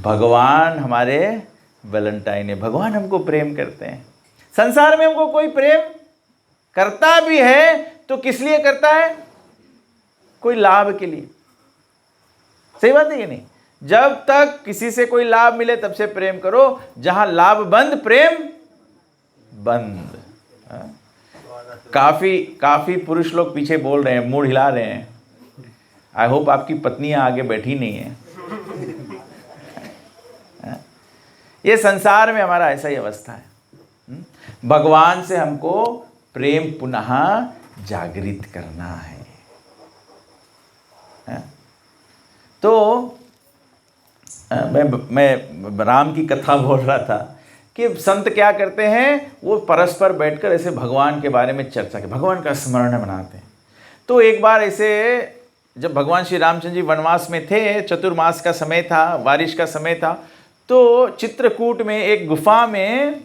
भगवान हमारे वैलेंटाइन है। भगवान हमको प्रेम करते हैं। संसार में हमको कोई प्रेम करता भी है तो किस लिए करता है? कोई लाभ के लिए। सही बात है कि नहीं? जब तक किसी से कोई लाभ मिले तब से प्रेम करो। जहां लाभ बंद प्रेम बंद। काफी पुरुष लोग पीछे बोल रहे हैं, मुंह हिला रहे हैं। आई होप आपकी पत्नियां आगे बैठी नहीं है। ये संसार में हमारा ऐसा ही अवस्था है। भगवान से हमको प्रेम पुनः जागृत करना है। तो मैं राम की कथा बोल रहा था कि संत क्या करते हैं, वो परस्पर बैठकर ऐसे भगवान के बारे में चर्चा के, भगवान का स्मरण मनाते हैं। तो एक बार ऐसे जब भगवान श्री रामचंद्र जी वनवास में थे, चतुर्मास का समय था, बारिश का समय था, तो चित्रकूट में एक गुफा में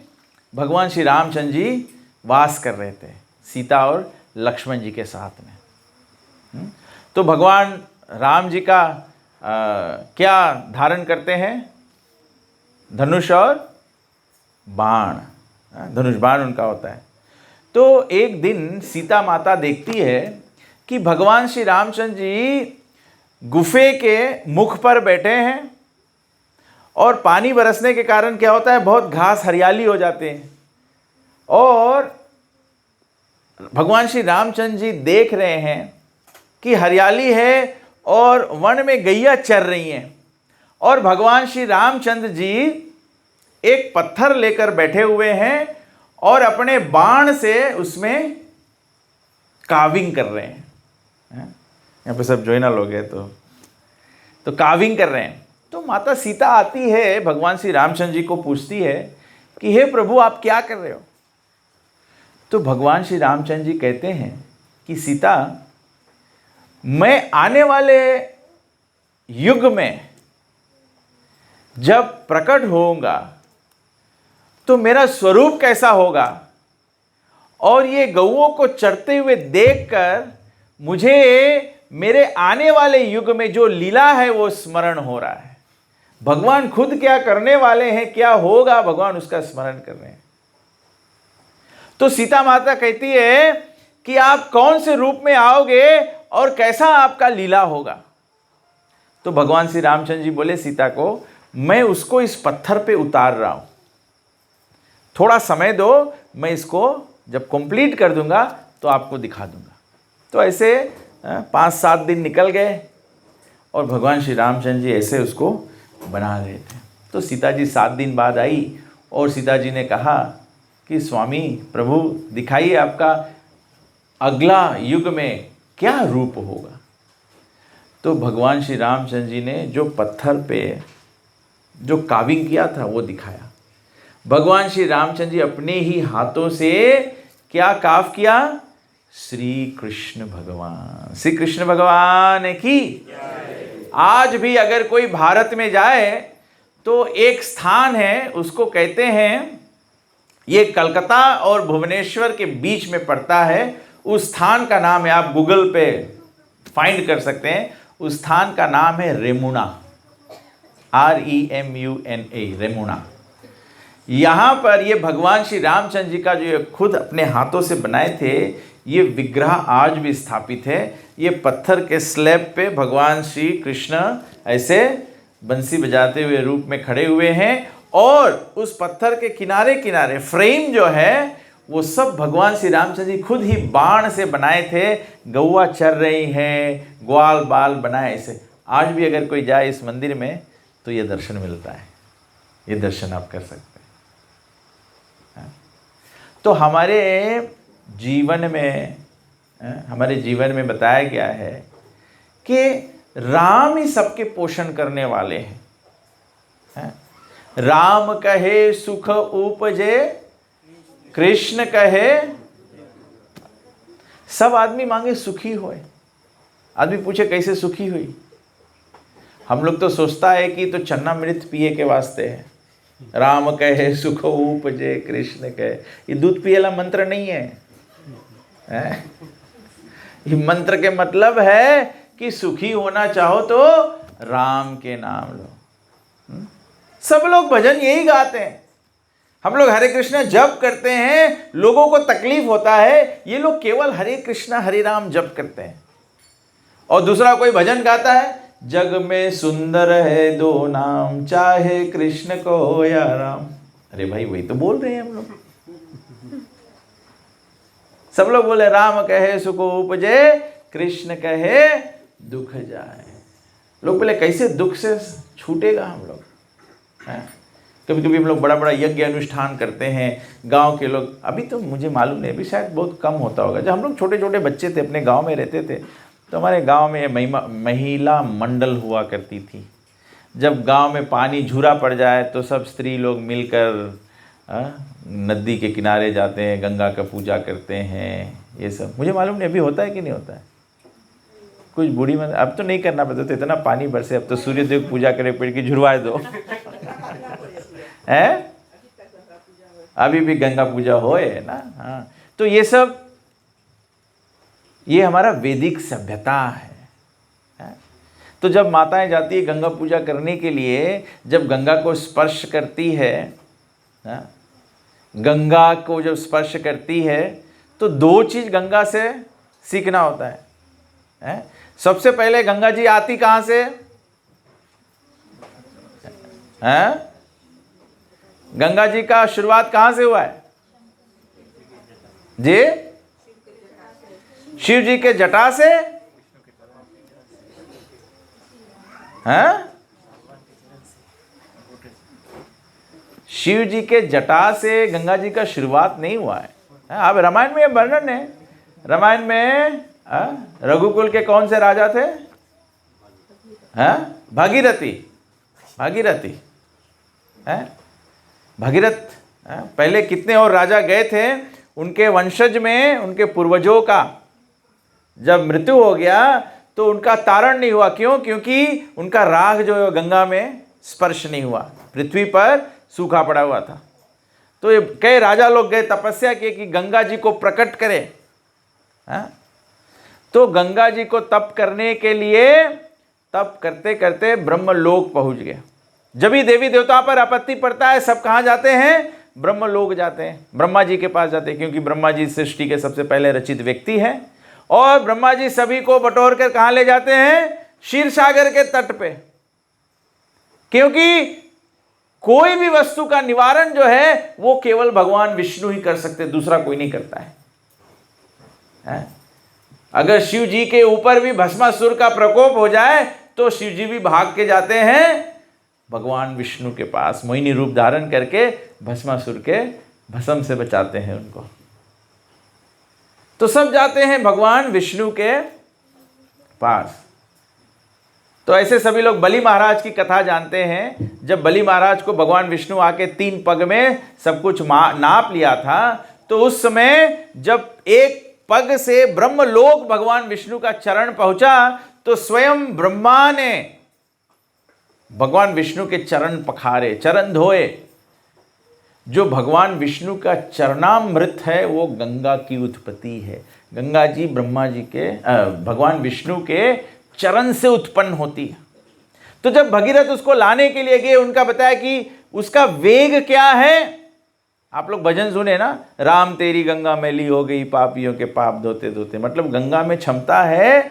भगवान श्री रामचंद्र जी वास कर रहे थे, सीता और लक्ष्मण जी के साथ में। तो भगवान राम जी का क्या धारण करते हैं, धनुष और बाण, धनुष बाण उनका होता है। तो एक दिन सीता माता देखती है कि भगवान श्री रामचंद्र जी गुफे के मुख पर बैठे हैं और पानी बरसने के कारण क्या होता है, बहुत घास हरियाली हो जाते हैं, और भगवान श्री रामचंद्र जी देख रहे हैं कि हरियाली है और वन में गैया चर रही हैं, और भगवान श्री रामचंद्र जी एक पत्थर लेकर बैठे हुए हैं और अपने बाण से उसमें काविंग कर रहे हैं। यहाँ पे सब जोइना लोग हैं तो काविंग कर रहे हैं। तो माता सीता आती है, भगवान श्री रामचंद्र जी को पूछती है कि हे प्रभु आप क्या कर रहे हो। तो भगवान श्री रामचंद्र जी कहते हैं कि सीता, मैं आने वाले युग में जब प्रकट होऊंगा तो मेरा स्वरूप कैसा होगा, और ये गौओं को चरते हुए देखकर मुझे मेरे आने वाले युग में जो लीला है वो स्मरण हो रहा है। भगवान खुद क्या करने वाले हैं, क्या होगा, भगवान उसका स्मरण कर रहे हैं। तो सीता माता कहती है कि आप कौन से रूप में आओगे और कैसा आपका लीला होगा। तो भगवान श्री रामचंद्र जी बोले सीता को, मैं उसको इस पत्थर पे उतार रहा हूं, थोड़ा समय दो, मैं इसको जब कंप्लीट कर दूंगा तो आपको दिखा दूंगा। तो ऐसे 5-7 दिन निकल गए और भगवान श्री रामचंद्र जी ऐसे उसको बना रहे थे। तो सीता जी 7 दिन बाद आई और सीता जी ने कहा कि स्वामी प्रभु दिखाइए आपका अगला युग में क्या रूप होगा। तो भगवान श्री रामचंद्र जी ने जो पत्थर पे जो काविंग किया था वो दिखाया। भगवान श्री रामचंद्र जी अपने ही हाथों से क्या काव किया, श्री कृष्ण भगवान की। आज भी अगर कोई भारत में जाए तो एक स्थान है, उसको कहते हैं, ये कलकत्ता और भुवनेश्वर के बीच में पड़ता है। उस स्थान का नाम है, आप गूगल पे फाइंड कर सकते हैं, उस स्थान का नाम है रेमुना, REMUNA, रेमुना। यहाँ पर ये भगवान श्री रामचंद्र जी का जो ये खुद अपने हाथों से बनाए थे ये विग्रह आज भी स्थापित है। ये पत्थर के स्लैब पे भगवान श्री कृष्ण ऐसे बंसी बजाते हुए रूप में खड़े हुए हैं, और उस पत्थर के किनारे किनारे फ्रेम जो है वो सब भगवान श्री रामचंद्र जी खुद ही बाण से बनाए थे। गौवा चर रही हैं, ग्वाल बाल बनाए ऐसे। आज भी अगर कोई जाए इस मंदिर में तो ये दर्शन मिलता है, ये दर्शन आप कर सकते हैं। तो हमारे जीवन में बताया गया है कि राम ही सबके पोषण करने वाले हैं। राम कहे सुख उपजे, कृष्ण कहे, सब आदमी मांगे सुखी होए। आदमी पूछे कैसे सुखी हुई, हम लोग तो सोचता है कि तो चन्नामृत पिए के वास्ते है। राम कहे सुख उपजे, कृष्ण कहे, ये दूध पिएला मंत्र नहीं है। ये मंत्र के मतलब है कि सुखी होना चाहो तो राम के नाम लो। सब लोग भजन यही गाते हैं। हम लोग हरे कृष्णा जप करते हैं, लोगों को तकलीफ होता है, ये लोग केवल हरे कृष्णा हरे राम जप करते हैं। और दूसरा कोई भजन गाता है, जग में सुंदर है दो नाम, चाहे कृष्ण को या राम। अरे भाई वही तो बोल रहे हैं हम लोग। सब लोग बोले राम कहे सुख उपजे, कृष्ण कहे दुख जाए। लोग बोले कैसे दुख से छूटेगा हम लोग। कभी कभी हम लोग बड़ा बड़ा यज्ञ अनुष्ठान करते हैं, गांव के लोग, अभी तो मुझे मालूम नहीं, अभी शायद बहुत कम होता होगा। जब हम लोग छोटे छोटे बच्चे थे, अपने गांव में रहते थे, तो हमारे गांव में महिला मंडल हुआ करती थी। जब गांव में पानी झूरा पड़ जाए तो सब स्त्री लोग मिलकर नदी के किनारे जाते हैं, गंगा का पूजा करते हैं, ये सब मुझे मालूम नहीं अभी होता है कि नहीं होता है। कुछ बूढ़ी मन अब तो नहीं करना पड़ता, तो इतना पानी बरसे, अब तो सूर्य देव की पूजा करे, पेड़ की झुरवाए दो है, अभी भी गंगा पूजा होए ना। हाँ, तो ये सब ये हमारा वैदिक सभ्यता है। तो जब माताएं जाती है गंगा पूजा करने के लिए, जब गंगा को स्पर्श करती है, गंगा को जब स्पर्श करती है, तो दो चीज गंगा से सीखना होता है। सबसे पहले गंगा जी आती कहां से है? गंगा जी का शुरुआत कहां से हुआ है जी? शिव जी के जटा से हैं? शिव जी के जटा से गंगा जी का शुरुआत नहीं हुआ है। अब रामायण में वर्णन है, रामायण में रघुकुल के कौन से राजा थे? भागीरथी, भागीरथी है, भगीरथ। पहले कितने और राजा गए थे, उनके वंशज में उनके पूर्वजों का जब मृत्यु हो गया तो उनका तारण नहीं हुआ। क्यों? क्योंकि उनका राग जो है गंगा में स्पर्श नहीं हुआ, पृथ्वी पर सूखा पड़ा हुआ था। तो ये कई राजा लोग गए, तपस्या की कि गंगा जी को प्रकट करें। तो गंगा जी को तप करने के लिए तप करते करते ब्रह्मलोक पहुंच गए। जब भी देवी देवताओं पर आपत्ति पड़ता है, सब कहाँ जाते हैं? ब्रह्मलोक जाते हैं, ब्रह्मा जी के पास जाते हैं, क्योंकि ब्रह्मा जी सृष्टि के सबसे पहले रचित व्यक्ति हैं। और ब्रह्मा जी सभी को बटोर कर कहाँ ले जाते हैं? क्षीर सागर के तट पे। क्योंकि कोई भी वस्तु का निवारण जो है वो केवल भगवान विष्णु ही कर सकते, दूसरा कोई नहीं करता है। अगर शिव जी के ऊपर भी भस्मासुर का प्रकोप हो जाए तो शिव जी भी भाग के जाते हैं भगवान विष्णु के पास, मोहिनी रूप धारण करके भस्मासुर के भस्म से बचाते हैं उनको। तो सब जाते हैं भगवान विष्णु के पास। तो ऐसे सभी लोग बलि महाराज की कथा जानते हैं। जब बलि महाराज को भगवान विष्णु आके 3 पग में सब कुछ नाप लिया था, तो उस समय जब एक पग से ब्रह्मलोक भगवान विष्णु का चरण पहुंचा, तो स्वयं ब्रह्मा ने भगवान विष्णु के चरण पखारे, चरण धोए। जो भगवान विष्णु का चरणामृत है वो गंगा की उत्पत्ति है। गंगा जी ब्रह्मा जी के भगवान विष्णु के चरण से उत्पन्न होती है। तो जब भगीरथ उसको लाने के लिए गए, उनका बताया कि उसका वेग क्या है। आप लोग भजन सुने ना, राम तेरी गंगा मैली हो गई, पापियों के पाप धोते धोते। मतलब गंगा में क्षमता है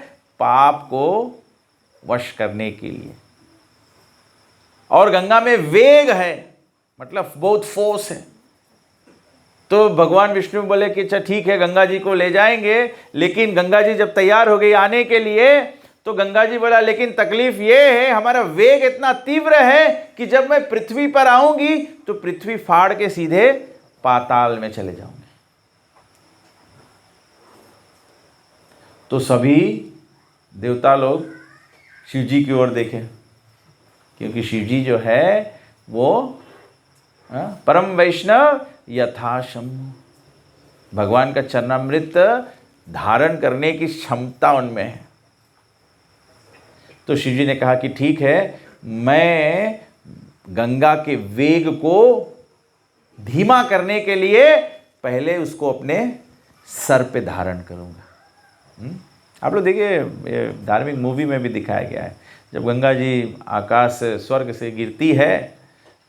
पाप को वश करने के लिए, और गंगा में वेग है, मतलब बहुत फोर्स है। तो भगवान विष्णु बोले कि अच्छा ठीक है, गंगा जी को ले जाएंगे। लेकिन गंगा जी जब तैयार हो गई आने के लिए, तो गंगा जी बोला लेकिन तकलीफ ये है, हमारा वेग इतना तीव्र है कि जब मैं पृथ्वी पर आऊंगी तो पृथ्वी फाड़ के सीधे पाताल में चले जाऊंगी। तो सभी देवता लोग शिव जी की ओर देखे, क्योंकि शिव जी जो है वो परम वैष्णव यथाशम, भगवान का चरणामृत धारण करने की क्षमता उनमें है। तो शिव जी ने कहा कि ठीक है, मैं गंगा के वेग को धीमा करने के लिए पहले उसको अपने सर पे धारण करूंगा। आप लोग देखिए, धार्मिक मूवी में भी दिखाया गया है, जब गंगा जी आकाश से स्वर्ग से गिरती है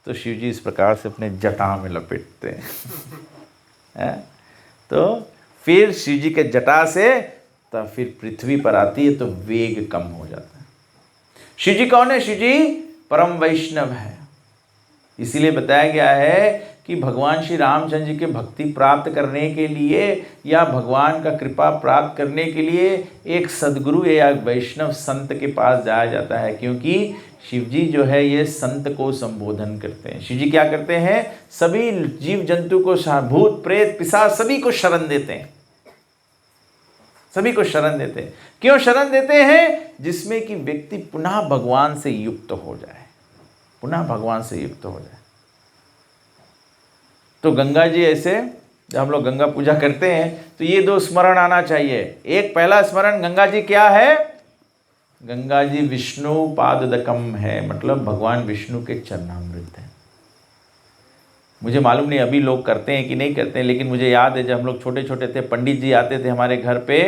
तो शिव जी इस प्रकार से अपने जटा में लपेटते हैं। तो फिर शिव जी के जटा से तब फिर पृथ्वी पर आती है तो वेग कम हो जाता है। शिव जी कौन है? शिव जी परम वैष्णव है। इसीलिए बताया गया है कि भगवान श्री रामचंद्र जी के भक्ति प्राप्त करने के लिए या भगवान का कृपा प्राप्त करने के लिए एक सद्गुरु या वैष्णव संत के पास जाया जाता है, क्योंकि शिव जी जो है ये संत को संबोधन करते हैं। शिव जी क्या करते हैं? सभी जीव जंतु को, भूत प्रेत पिशाच सभी को शरण देते हैं, सभी को शरण देते हैं। क्यों शरण देते हैं? जिसमें कि व्यक्ति पुनः भगवान से युक्त हो जाए, पुनः भगवान से युक्त हो जाए। तो गंगा जी ऐसे जब हम लोग गंगा पूजा करते हैं तो ये दो स्मरण आना चाहिए। एक पहला स्मरण, गंगा जी क्या है? गंगा जी विष्णु पाददकम है, मतलब भगवान विष्णु के चरणामृत है। मुझे मालूम नहीं अभी लोग करते हैं कि नहीं करते हैं, लेकिन मुझे याद है जब हम लोग छोटे छोटे थे, पंडित जी आते थे हमारे घर पे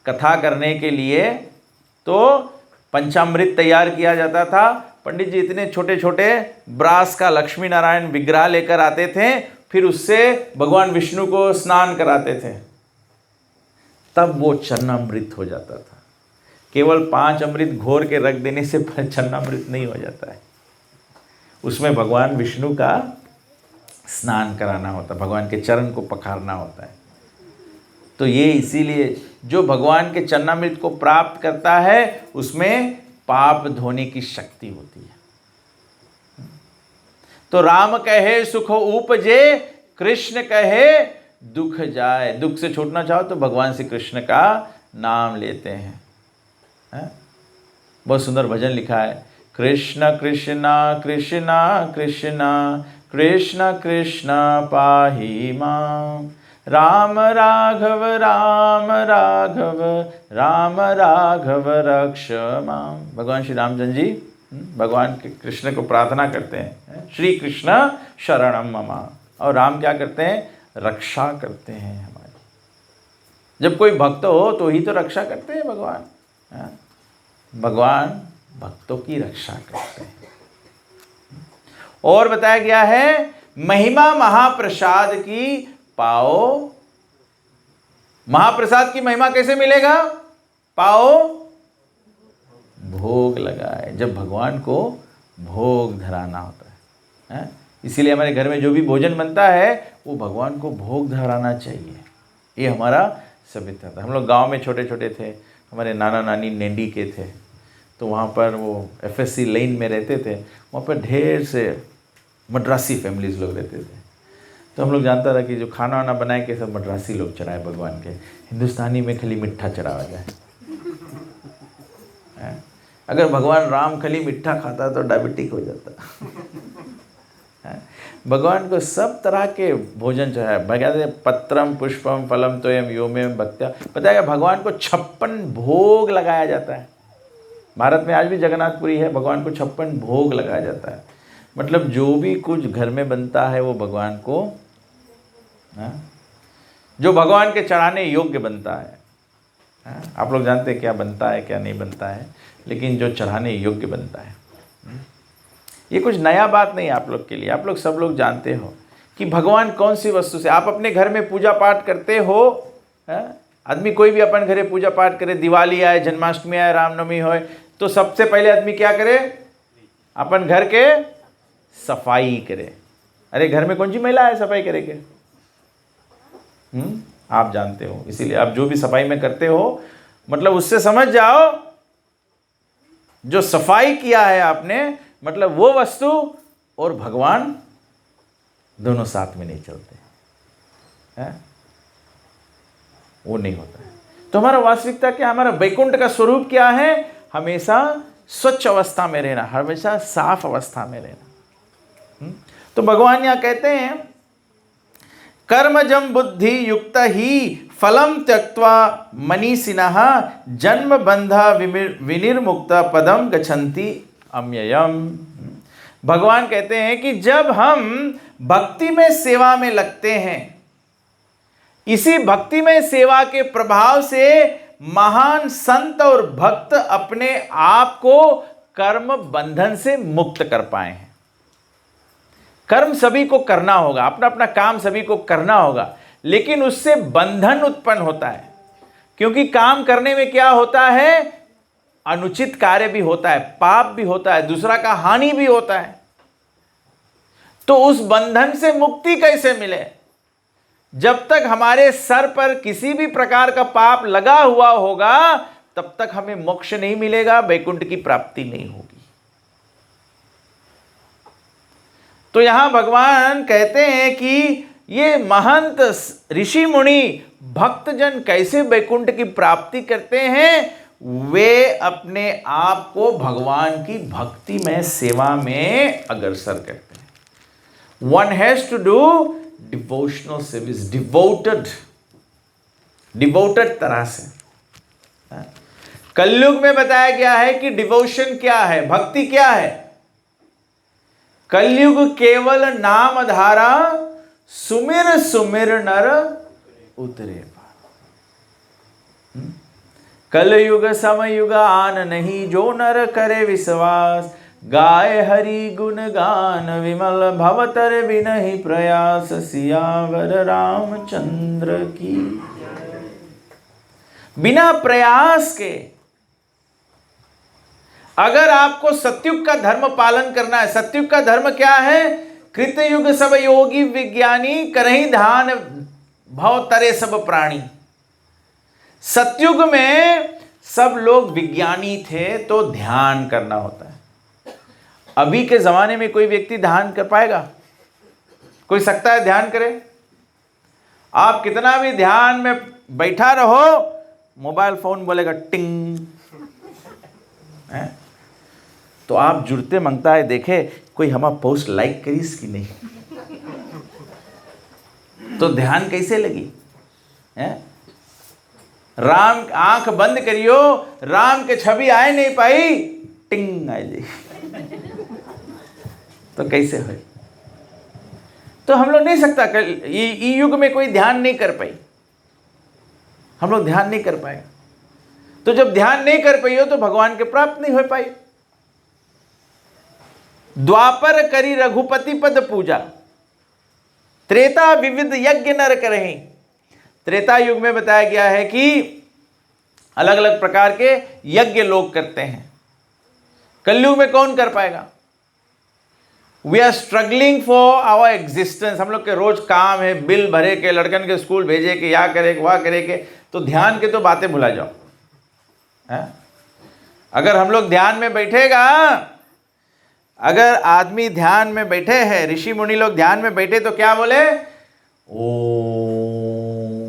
कथा करने के लिए, तो पंचामृत तैयार किया जाता था। पंडित जी इतने छोटे छोटे ब्रास का लक्ष्मी नारायण विग्रह लेकर आते थे, फिर उससे भगवान विष्णु को स्नान कराते थे, तब वो चरणामृत हो जाता था। केवल 5 अमृत घोर के रख देने से चरणामृत नहीं हो जाता है, उसमें भगवान विष्णु का स्नान कराना होता है, भगवान के चरण को पखारना होता है। तो ये इसीलिए जो भगवान के चरणामृत को प्राप्त करता है उसमें पाप धोने की शक्ति होती है। तो राम कहे सुख उपजे, कृष्ण कहे दुख जाए। दुख से छूटना चाहो तो भगवान श्री कृष्ण का नाम लेते हैं। बहुत सुंदर भजन लिखा है, कृष्ण कृष्ण कृष्ण कृष्ण कृष्ण कृष्ण पाहि मां, राम राघव राम राघव राम राघव रक्ष मां। भगवान श्री रामचंद्र जी भगवान के कृष्ण को प्रार्थना करते हैं, श्री कृष्ण शरणम मम, और राम क्या करते हैं? रक्षा करते हैं हमारी। जब कोई भक्त हो तो ही तो रक्षा करते हैं भगवान। भगवान भक्तों की रक्षा करते हैं। और बताया गया है, महिमा महाप्रसाद की पाओ। महाप्रसाद की महिमा कैसे मिलेगा? पाओ भोग लगाए, जब भगवान को भोग धराना होता है। इसीलिए हमारे घर में जो भी भोजन बनता है वो भगवान को भोग धराना चाहिए। ये हमारा सभ्यता था। हम लोग गांव में छोटे छोटे थे, हमारे नाना नानी नेंडी के थे, तो वहाँ पर वो FSC लाइन में रहते थे, वहाँ पर ढेर से मद्रासी फैमिलीज लोग रहते थे। तो हम लोग जानता था कि जो खाना वाना बनाए के सब मद्रासी लोग चढ़ाए भगवान के, हिंदुस्तानी में खाली मिठा चढ़ावा जाए। अगर भगवान राम खाली मिठा खाता तो डायबिटिक हो जाता। भगवान को सब तरह के भोजन चढ़ाए, भगवान पत्रम पुष्पम फलम तोयम योमेम भक्त्या। पता है भगवान को 56 भोग लगाया जाता है। भारत में आज भी जगन्नाथपुरी है, भगवान को 56 भोग लगाया जाता है। मतलब जो भी कुछ घर में बनता है वो भगवान को, जो भगवान के चढ़ाने योग्य बनता है। आप लोग जानते हैं क्या बनता है क्या नहीं बनता है, लेकिन जो चढ़ाने योग्य बनता है। ये कुछ नया बात नहीं आप लोग के लिए, आप लोग सब लोग जानते हो कि भगवान कौन सी वस्तु से। आप अपने घर में पूजा पाठ करते हो, आदमी कोई भी अपन घरे पूजा पाठ करे, दिवाली आए, जन्माष्टमी आए, रामनवमी होए, तो सबसे पहले आदमी क्या करे? अपन घर के सफाई करे। अरे घर में कौन सी महिला है सफाई करे के? आप जानते हो, इसीलिए आप जो भी सफाई में करते हो, मतलब उससे समझ जाओ जो सफाई किया है आपने, मतलब वो वस्तु और भगवान दोनों साथ में नहीं चलते हैं, वो नहीं होता है। तो हमारा वास्तविकता क्या, हमारा वैकुंठ का स्वरूप क्या है? हमेशा स्वच्छ अवस्था में रहना, हमेशा साफ अवस्था में रहना। तो भगवान यहाँ कहते हैं, कर्मजम बुद्धि युक्त ही फलम त्यक्त्वा मनीषिणः जन्म बंधा विनिर्मुक्त पदम गच्छन्ति अम्ययम। भगवान कहते हैं कि जब हम भक्ति में सेवा में लगते हैं, इसी भक्ति में सेवा के प्रभाव से महान संत और भक्त अपने आप को कर्म बंधन से मुक्त कर पाए हैं। कर्म सभी को करना होगा, अपना अपना काम सभी को करना होगा, लेकिन उससे बंधन उत्पन्न होता है। क्योंकि काम करने में क्या होता है? अनुचित कार्य भी होता है, पाप भी होता है, दूसरा का हानि भी होता है। तो उस बंधन से मुक्ति कैसे मिले? जब तक हमारे सर पर किसी भी प्रकार का पाप लगा हुआ होगा, तब तक हमें मोक्ष नहीं मिलेगा, वैकुंठ की प्राप्ति नहीं होगी। तो यहां भगवान कहते हैं कि ये महंत ऋषि मुनि भक्तजन कैसे वैकुंठ की प्राप्ति करते हैं? वे अपने आप को भगवान की भक्ति में सेवा में अग्रसर करते हैं। One has to do devotional service, devoted तरह से। कलयुग में बताया गया है कि डिवोशन क्या है, भक्ति क्या है। कलयुग केवल नाम धारा, सुमिर सुमिर नर उतरे। कलयुग समयुग आन नहीं, जो नर करे विश्वास। गाय हरि गुण गान, विमल भवतर बिनहि प्रयास। सियावर रामचंद्र की। बिना प्रयास के अगर आपको सतयुग का धर्म पालन करना है, सतयुग का धर्म क्या है? कृतयुग सब योगी विज्ञानी, करहि ध्यान भव तरे सब प्राणी। सतयुग में सब लोग विज्ञानी थे तो ध्यान करना होता है। अभी के जमाने में कोई व्यक्ति ध्यान कर पाएगा? कोई सकता है ध्यान करे? आप कितना भी ध्यान में बैठा रहो, मोबाइल फोन बोलेगा टिंग है? तो आप जुड़ते मांगता है, देखे कोई हमारा पोस्ट लाइक करीस कि नहीं, तो ध्यान कैसे लगी है? राम आंख बंद करियो, राम के छवि आए नहीं पाई, टिंग आए जी। तो कैसे हो? तो हम लोग नहीं सकता, ई युग में कोई ध्यान नहीं कर पाई, हम लोग ध्यान नहीं कर पाए। तो जब ध्यान नहीं कर पाई हो तो भगवान के प्राप्त नहीं हो पाई। द्वापर करी रघुपति पद पूजा, त्रेता विविध यज्ञ नर करहि। त्रेता युग में बताया गया है कि अलग अलग प्रकार के यज्ञ लोग करते हैं। कलयुग में कौन कर पाएगा? We are struggling for our existence. हम लोग के रोज काम है, बिल भरे के, लड़कन के स्कूल भेजे के, या करे के, वह करे के, तो ध्यान के तो बातें भुला जाओ है? अगर हम लोग ध्यान में बैठेगा, अगर आदमी ध्यान में बैठे हैं, ऋषि मुनि लोग ध्यान में बैठे तो क्या बोले? ओम।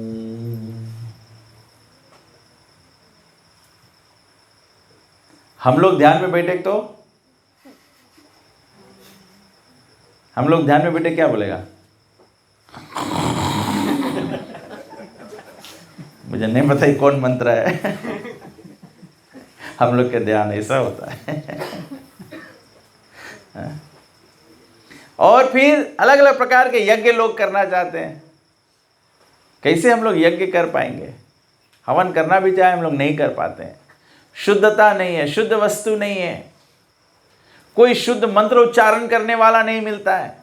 हम लोग ध्यान में बैठे तो हम लोग ध्यान में बैठे क्या बोलेगा? मुझे नहीं पता ही कौन मंत्र है। हम लोग का ध्यान ऐसा होता है। और फिर अलग अलग प्रकार के यज्ञ लोग करना चाहते हैं। कैसे हम लोग यज्ञ कर पाएंगे? हवन करना भी चाहे हम लोग नहीं कर पाते हैं। शुद्धता नहीं है, शुद्ध वस्तु नहीं है, कोई शुद्ध मंत्र उच्चारण करने वाला नहीं मिलता है।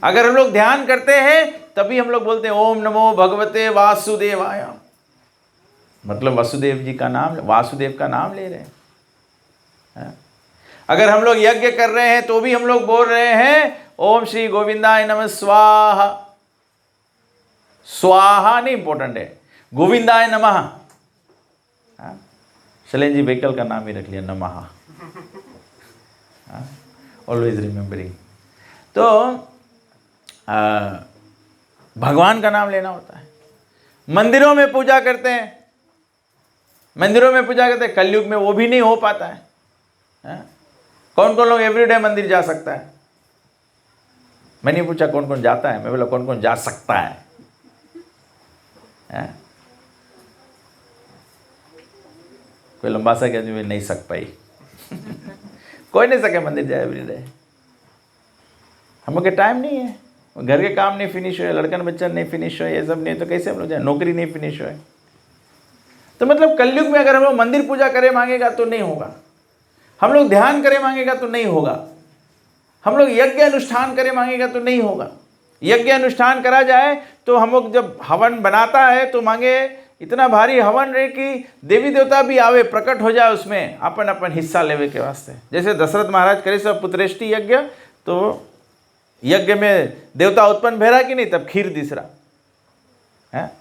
अगर हम लोग ध्यान करते हैं तभी हम लोग बोलते हैं ओम नमो भगवते वासुदेवाय, मतलब वसुदेव जी का नाम, वासुदेव का नाम ले रहे हैं। अगर हम लोग यज्ञ कर रहे हैं तो भी हम लोग बोल रहे हैं ओम श्री गोविंदाय नमः स्वाहा। स्वाहा नहीं इंपॉर्टेंट है, गोविंदाय नमः। शैलेंद्र जी व्हीकल का नाम ही रख लिया, नमः, ऑलवेज रिमेम्बरिंग। तो भगवान का नाम लेना होता है। मंदिरों में पूजा करते हैं, मंदिरों में पूजा करते हैं, कलयुग में वो भी नहीं हो पाता है। कौन कौन लोग एवरीडे मंदिर जा सकता है? मैंने पूछा कौन कौन जाता है, मैं बोला कौन कौन जा सकता है? कोई लंबा सा कहते हुए नहीं सक पाई। कोई नहीं सके मंदिर जाए एवरीडे। हम लोग के टाइम नहीं है, घर के काम नहीं फिनिश हुए, लड़कन बच्चा नहीं फिनिश हुए, ये सब नहीं, तो कैसे हम लोग जाए? नौकरी नहीं फिनिश हुए। तो मतलब कलयुग में अगर हम लोग मंदिर पूजा करे मांगेगा तो नहीं होगा, हम लोग ध्यान करे मांगेगा तो नहीं होगा, हम लोग यज्ञ अनुष्ठान करे मांगेगा तो नहीं होगा। यज्ञ अनुष्ठान करा जाए तो हम लोग जब हवन बनाता है तो मांगे इतना भारी हवन रहे कि देवी देवता भी आवे, प्रकट हो जाए उसमें, अपन अपन हिस्सा लेवे के वास्ते। जैसे दशरथ महाराज करे सब पुत्रेष्टि यज्ञ, तो यज्ञ में देवता उत्पन्न भेरा कि नहीं, तब खीर दिसरा है।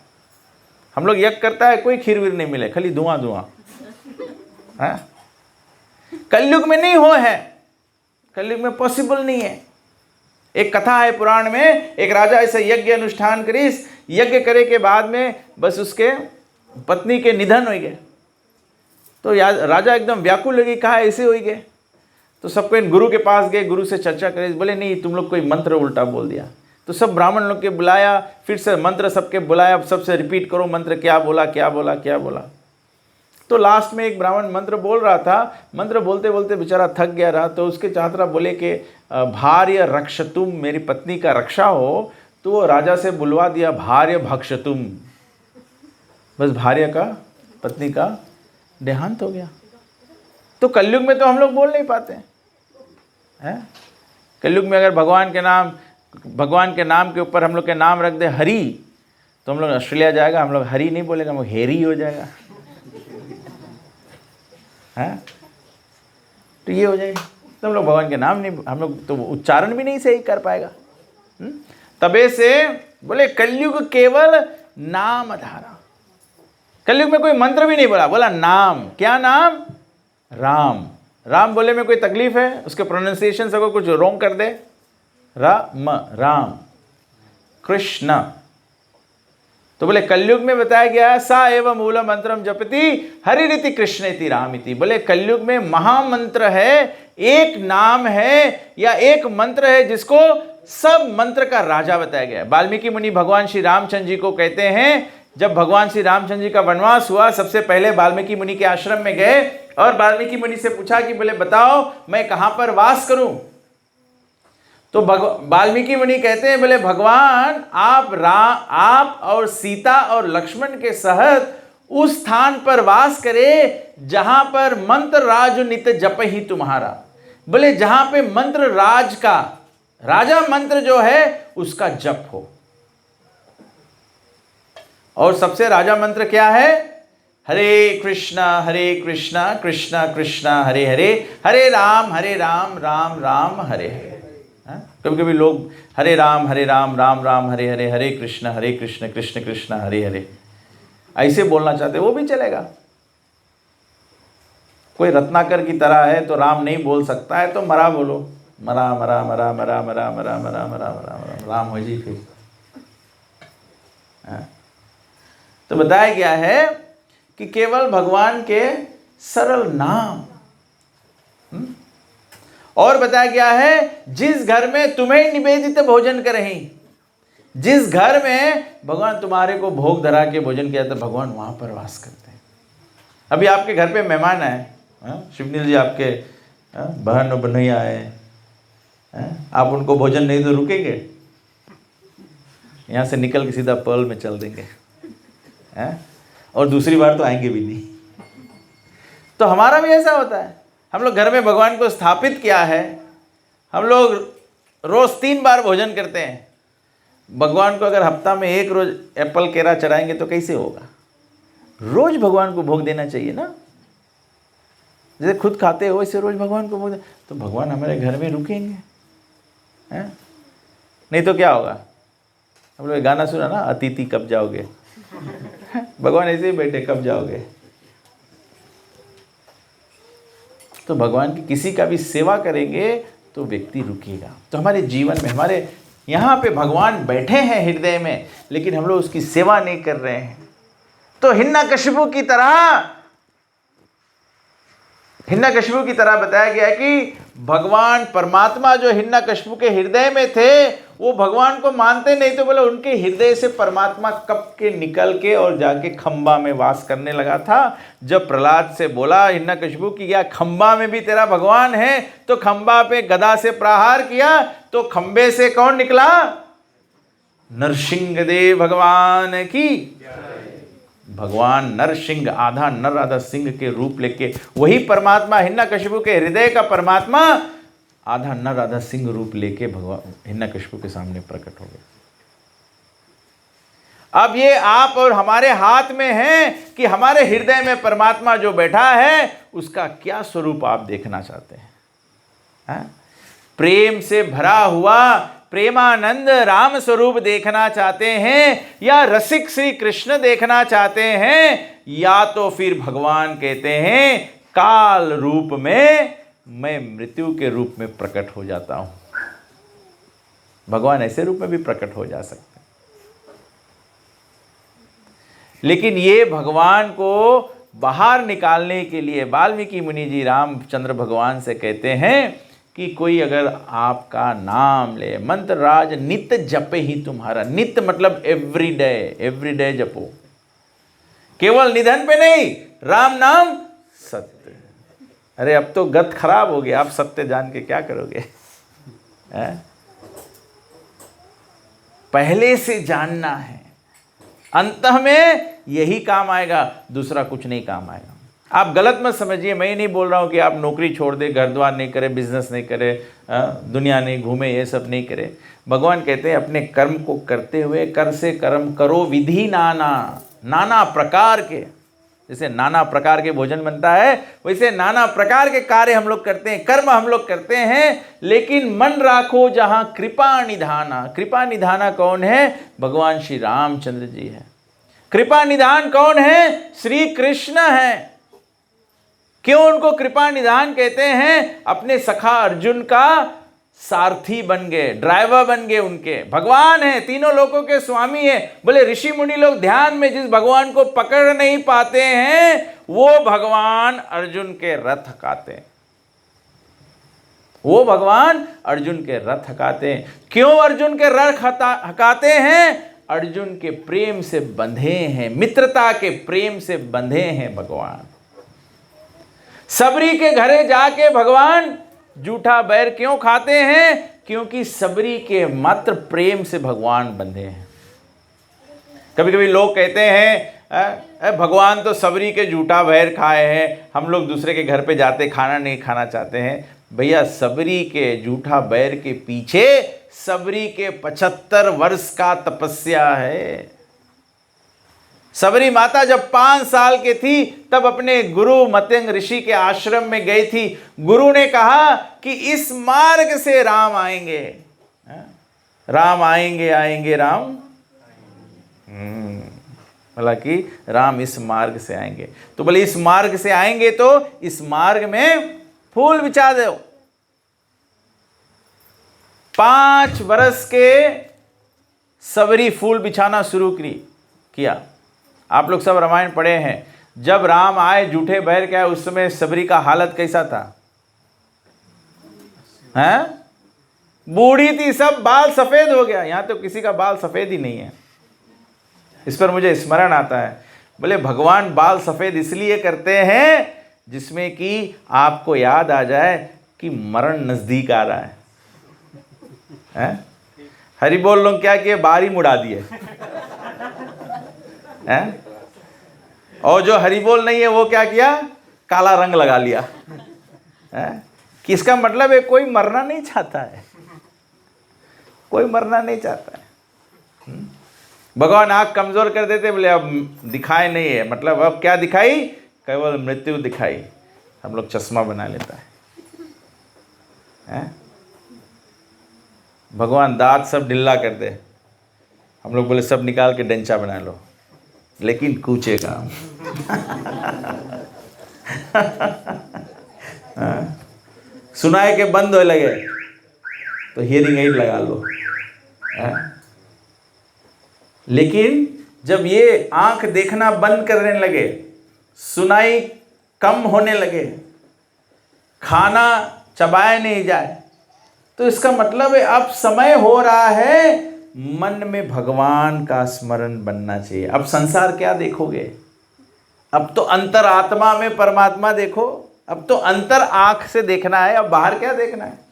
हम लोग यज्ञ करता है, कोई खीर वीर नहीं मिले, खाली धुआं धुआं है। कलयुग में नहीं हो है, कलयुग में पॉसिबल नहीं है। एक कथा है पुराण में, एक राजा ऐसे यज्ञ अनुष्ठान करीस, यज्ञ करे के बाद में बस उसके पत्नी के निधन हो गए। तो राजा एकदम व्याकुल लगी, कहा ऐसे हो गए। तो सबको इन गुरु के पास गए, गुरु से चर्चा करे, बोले नहीं तुम लोग कोई मंत्र उल्टा बोल दिया। तो सब ब्राह्मण लोग के बुलाया, फिर से मंत्र सबके बुलाया, सबसे रिपीट करो मंत्र, क्या बोला क्या बोला क्या बोला। तो लास्ट में एक ब्राह्मण मंत्र बोल रहा था, मंत्र बोलते बोलते बेचारा थक गया रहा, तो उसके छात्रा बोले कि भार्य रक्ष तुम, मेरी पत्नी का रक्षा हो। तो वो राजा से बुलवा दिया भार्य भक्ष तुम, बस भार्य का, पत्नी का देहांत हो गया। तो कलयुग में तो हम लोग बोल नहीं पाते हैं। कलयुग में अगर भगवान के नाम के ऊपर हम लोग के नाम रख दे हरि, तो हम लोग ऑस्ट्रेलिया जाएगा, हम लोग हरि नहीं बोलेगा, हम लोग हेरी हो जाएगा है। तो ये हो जाएगा, तो हम लोग भगवान के नाम नहीं, हम लोग तो उच्चारण भी नहीं सही कर पाएगा। तबे से बोले कलयुग केवल नाम धारा। कलयुग में कोई मंत्र भी नहीं बोला, बोला नाम। क्या नाम? राम। राम बोले में कोई तकलीफ है? उसके प्रोनाउंसिएशन से कुछ रोंग कर दे, राम, कृष्ण। तो बोले कलयुग में बताया गया है सा एवं मूल मंत्रम जपति हरिरिति कृष्णेति रामिति। बोले कलयुग में महामंत्र है, एक नाम है या एक मंत्र है जिसको सब मंत्र का राजा बताया गया है। वाल्मीकि मुनि भगवान श्री रामचंद्र जी को कहते हैं, जब भगवान श्री रामचंद्र जी का वनवास हुआ, सबसे पहले वाल्मीकि मुनि के आश्रम में गए और वाल्मीकि मुनि से पूछा कि बोले बताओ मैं कहां पर वास करूं। तो वाल्मीकि मुनि कहते हैं, बोले भगवान आप और सीता और लक्ष्मण के सहित उस स्थान पर वास करे जहां पर मंत्र राज नित्य जप ही तुम्हारा। बोले जहां पे मंत्र राज का राजा मंत्र जो है उसका जप हो। और सबसे राजा मंत्र क्या है? हरे कृष्णा कृष्णा कृष्णा हरे हरे, हरे राम राम राम हरे हरे। कभी कभी लोग हरे राम राम राम हरे हरे, हरे कृष्ण कृष्ण कृष्ण हरे हरे ऐसे बोलना चाहते, वो भी चलेगा। कोई रत्नाकर की तरह है तो राम नहीं बोल सकता है तो मरा बोलो, मरा मरा मरा मरा मरा मरा मरा मरा मरा राम हो जी फिर। तो बताया गया है कि केवल भगवान के सरल नाम। और बताया गया है जिस घर में तुम्हें निवेदित भोजन करें, जिस घर में भगवान तुम्हारे को भोग धरा के भोजन किया तो भगवान वहां पर वास करते हैं। अभी आपके घर पे मेहमान आए, शिवनील जी आपके बहन और बनैया आए, आप उनको भोजन नहीं तो रुकेंगे? यहाँ से निकल के सीधा पर्ल में चल देंगे और दूसरी बार तो आएंगे भी नहीं। तो हमारा भी ऐसा होता है, हम लोग घर में भगवान को स्थापित किया है, हम लोग रोज 3 बार भोजन करते हैं। भगवान को अगर हफ्ता में 1 रोज एप्पल केरा चढ़ाएंगे तो कैसे होगा? रोज भगवान को भोग देना चाहिए ना। जैसे खुद खाते हो वैसे रोज भगवान को भोग दे, तो भगवान हमारे घर में रुकेंगे हैं? नहीं तो क्या होगा? हम लोग गाना सुना ना, अतिथि कब जाओगे। भगवान ऐसे ही बैठे, कब जाओगे। तो भगवान की किसी का भी सेवा करेंगे तो व्यक्ति रुकेगा। तो हमारे जीवन में, हमारे यहाँ पे भगवान बैठे हैं हृदय में, लेकिन हम लोग उसकी सेवा नहीं कर रहे हैं। तो हिरण्यकशिपु की तरह बताया गया है कि भगवान परमात्मा जो हिरण्यकशिपु के हृदय में थे, वो भगवान को मानते नहीं, तो बोले उनके हृदय से परमात्मा कब के निकल के और जाके खंबा में वास करने लगा था। जब प्रहलाद से बोला हिरण्यकशिपु की क्या खंबा में भी तेरा भगवान है, तो खंबा पे गदा से प्रहार किया तो खंबे से कौन निकला? नरसिंहदेव भगवान की। भगवान नरसिंह, आधा नर आधा सिंह के रूप लेके, वही परमात्मा हिरण्यकशिपु के हृदय का परमात्मा आधा नर आधा सिंह रूप लेके भगवान हिरण्यकशिपु के सामने प्रकट हो गए। अब ये आप और हमारे हाथ में है कि हमारे हृदय में परमात्मा जो बैठा है उसका क्या स्वरूप आप देखना चाहते हैं? प्रेम से भरा हुआ प्रेमानंद राम स्वरूप देखना चाहते हैं, या रसिक श्री कृष्ण देखना चाहते हैं, या तो फिर भगवान कहते हैं काल रूप में मैं मृत्यु के रूप में प्रकट हो जाता हूं। भगवान ऐसे रूप में भी प्रकट हो जा सकते हैं, लेकिन ये भगवान को बाहर निकालने के लिए वाल्मीकि मुनि जी रामचंद्र भगवान से कहते हैं कि कोई अगर आपका नाम ले, मंत्र राज नित जपे ही तुम्हारा, नित मतलब एवरी डे जपो, केवल निधन पे नहीं, राम नाम सत्य। अरे अब तो गत खराब हो गया, आप सत्य जान के क्या करोगे? पहले से जानना है, अंतः में यही काम आएगा, दूसरा कुछ नहीं काम आएगा। आप गलत मत समझिए, मैं नहीं बोल रहा हूँ कि आप नौकरी छोड़ दे, घर द्वार नहीं करे, बिजनेस नहीं करे, दुनिया नहीं घूमे, ये सब नहीं करे। भगवान कहते हैं अपने कर्म को करते हुए कर से कर्म करो विधि नाना, नाना प्रकार के, जैसे नाना प्रकार के भोजन बनता है वैसे नाना प्रकार के कार्य हम लोग करते हैं, कर्म हम लोग करते हैं, लेकिन मन राखो जहां कृपा निधाना। कृपा निधाना कौन है? भगवान श्री रामचंद्र जी है। कृपा निधान कौन है? श्री कृष्ण है। क्यों उनको कृपा निधान कहते हैं? अपने सखा अर्जुन का सारथी बन गए, ड्राइवर बन गए उनके। भगवान है, तीनों लोकों के स्वामी है। बोले ऋषि मुनि लोग ध्यान में जिस भगवान को पकड़ नहीं पाते हैं वो भगवान अर्जुन के रथ हकाते हैं, वो भगवान अर्जुन के रथ हकाते हैं। क्यों अर्जुन के रथ हकाते हैं? अर्जुन के प्रेम से बंधे हैं, मित्रता के प्रेम से बंधे हैं भगवान। सबरी के घरे जाके भगवान जूठा बैर क्यों खाते हैं? क्योंकि सबरी के मात्र प्रेम से भगवान बंधे हैं। कभी कभी लोग कहते हैं भगवान तो सबरी के जूठा बैर खाए हैं, हम लोग दूसरे के घर पे जाते खाना नहीं खाना चाहते हैं। भैया सबरी के जूठा बैर के पीछे सबरी के 75 वर्ष का तपस्या है। सबरी माता जब 5 साल की थी तब अपने गुरु मत्यंग ऋषि के आश्रम में गई थी। गुरु ने कहा कि इस मार्ग से राम आएंगे, राम आएंगे, आएंगे राम। बोला कि राम इस मार्ग से आएंगे। तो बोले इस मार्ग से आएंगे तो इस मार्ग में फूल बिछा दो। 5 वर्ष के सबरी फूल बिछाना शुरू किया। आप लोग सब रामायण पढ़े हैं। जब राम आए जूठे बैर के आए उस समय सबरी का हालत कैसा था? हैं? बूढ़ी थी, सब बाल सफेद हो गया। यहां तो किसी का बाल सफेद ही नहीं है। इस पर मुझे स्मरण आता है, बोले भगवान बाल सफेद इसलिए करते हैं जिसमें कि आपको याद आ जाए कि मरण नजदीक आ रहा है? हरि बोल लोग क्या किए? बारी मुड़ा दिए हैं? और जो हरि बोल नहीं है वो क्या किया? काला रंग लगा लिया है? किसका मतलब है? कोई मरना नहीं चाहता है, कोई मरना नहीं चाहता है। भगवान आँख कमजोर कर देते, बोले अब दिखाई नहीं है, मतलब अब क्या दिखाई? केवल मृत्यु दिखाई। हम लोग चश्मा बना लेता है? भगवान दांत सब ढिल्ला कर दे, हम लोग बोले सब निकाल के डेंचा बना लो, लेकिन कूचेगा। सुनाए के बंद हो लगे तो हियरिंग एड लगा लो। लेकिन जब ये आंख देखना बंद करने लगे, सुनाई कम होने लगे, खाना चबाया नहीं जाए, तो इसका मतलब है अब समय हो रहा है मन में भगवान का स्मरण बनना चाहिए। अब संसार क्या देखोगे? अब तो अंतर आत्मा में परमात्मा देखो। अब तो अंतर आंख से देखना है, अब बाहर क्या देखना है?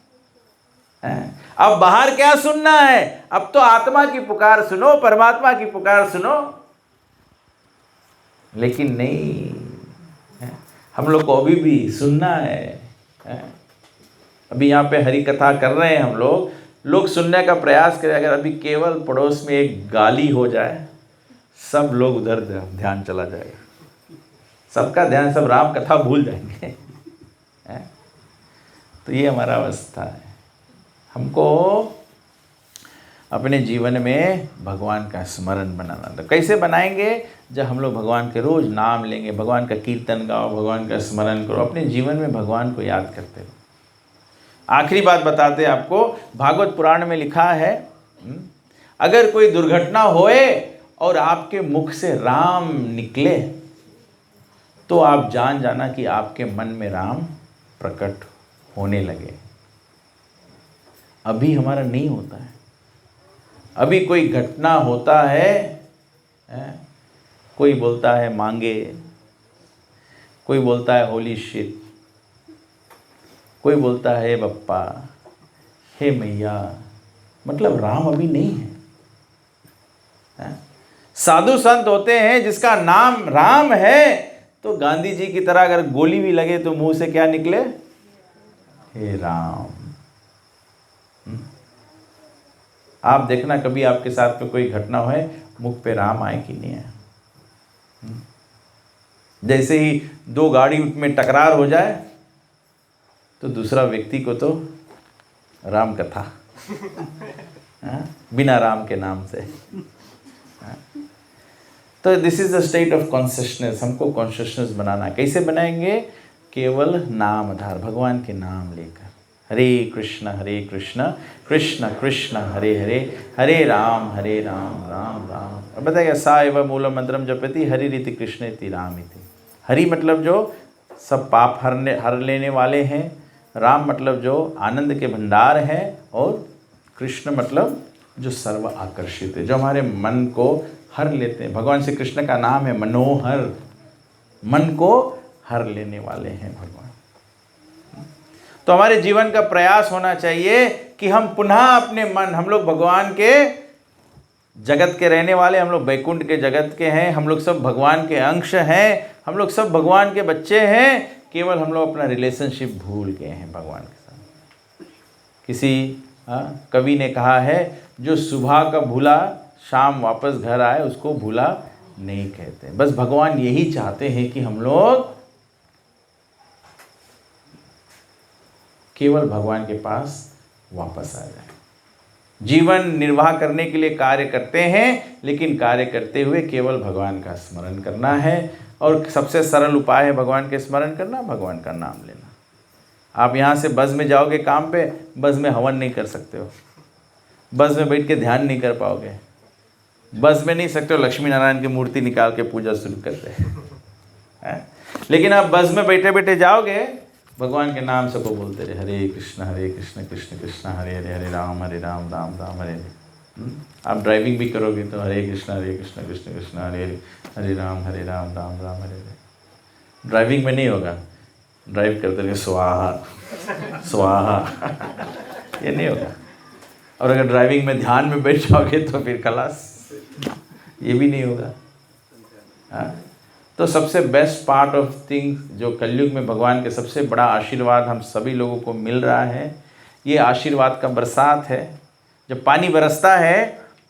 अब बाहर क्या सुनना है? अब तो आत्मा की पुकार सुनो, परमात्मा की पुकार सुनो। लेकिन नहीं, हम लोग को अभी भी सुनना है। अभी यहाँ पे हरि कथा कर रहे हैं हम लोग सुनने का प्रयास करें। अगर अभी केवल पड़ोस में एक गाली हो जाए, सब लोग उधर ध्यान चला जाएगा, सबका ध्यान, सब राम कथा भूल जाएंगे। तो ये हमारा अवस्था है। हमको अपने जीवन में भगवान का स्मरण बनाना। तो कैसे बनाएंगे? जब हम लोग भगवान के रोज नाम लेंगे, भगवान का कीर्तन गाओ, भगवान का स्मरण करो, अपने जीवन में भगवान को याद करते हो। आखिरी बात बताते आपको, भागवत पुराण में लिखा है, अगर कोई दुर्घटना होए और आपके मुख से राम निकले तो आप जान जाना कि आपके मन में राम प्रकट होने लगे। अभी हमारा नहीं होता है। अभी कोई घटना होता है, कोई बोलता है मांगे, कोई बोलता है होली शिट, कोई बोलता है बप्पा, हे मैया, मतलब राम अभी नहीं है। साधु संत होते हैं जिसका नाम राम है, तो गांधी जी की तरह अगर गोली भी लगे तो मुंह से क्या निकले, हे राम। आप देखना कभी आपके साथ में कोई घटना हो, मुख पे राम आए कि नहीं है। जैसे ही दो गाड़ी में टकरार हो जाए तो दूसरा व्यक्ति को तो राम कथा बिना राम के नाम से। तो this is the state of consciousness. हमको कॉन्शियसनेस बनाना, कैसे बनाएंगे? केवल नाम आधार, भगवान के नाम लेकर। हरे कृष्ण कृष्ण कृष्ण हरे हरे, हरे राम राम राम। अब बताएगा सा एव मूल मंत्रम जपति हरि रीति कृष्ण इति राम इति। हरि मतलब जो सब पाप हर लेने वाले हैं, राम मतलब जो आनंद के भंडार हैं, और कृष्ण मतलब जो सर्व आकर्षित है, जो हमारे मन को हर लेते हैं। भगवान श्री कृष्ण का नाम है मनोहर, मन को हर लेने वाले हैं भगवान। तो हमारे जीवन का प्रयास होना चाहिए कि हम पुनः अपने मन, हम लोग भगवान के जगत के रहने वाले, हम लोग बैकुंठ के जगत के हैं, हम लोग सब भगवान के अंश हैं, हम लोग सब भगवान के बच्चे हैं। केवल हम लोग अपना रिलेशनशिप भूल गए हैं भगवान के साथ। किसी कवि ने कहा है, जो सुबह का भूला शाम वापस घर आए उसको भूला नहीं कहते। बस भगवान यही चाहते हैं कि हम लोग केवल भगवान के पास वापस आ जाए। जीवन निर्वाह करने के लिए कार्य करते हैं, लेकिन कार्य करते हुए केवल भगवान का स्मरण करना है। और सबसे सरल उपाय है भगवान के स्मरण करना, भगवान का नाम लेना। आप यहाँ से बस में जाओगे काम पे, बस में हवन नहीं कर सकते हो, बस में बैठ के ध्यान नहीं कर पाओगे, बस में नहीं सकते हो लक्ष्मी नारायण की मूर्ति निकाल के पूजा शुरू करते हैं। लेकिन आप बस में बैठे बैठे जाओगे, भगवान के नाम सबको बोलते रहे, हरे कृष्ण कृष्ण कृष्ण हरे हरे, हरे राम राम राम हरे हरे। आप ड्राइविंग भी करोगे तो हरे कृष्ण कृष्ण कृष्ण हरे हरे, हरे राम राम राम हरे हरे। ड्राइविंग में नहीं होगा, ड्राइव करते रहे स्वाहा स्वाहा ये नहीं होगा। और अगर ड्राइविंग में ध्यान में बैठ जाओगे तो फिर खलास, ये भी नहीं होगा। तो सबसे बेस्ट पार्ट ऑफ थिंग्स जो कलयुग में भगवान के सबसे बड़ा आशीर्वाद हम सभी लोगों को मिल रहा है, ये आशीर्वाद का बरसात है। जब पानी बरसता है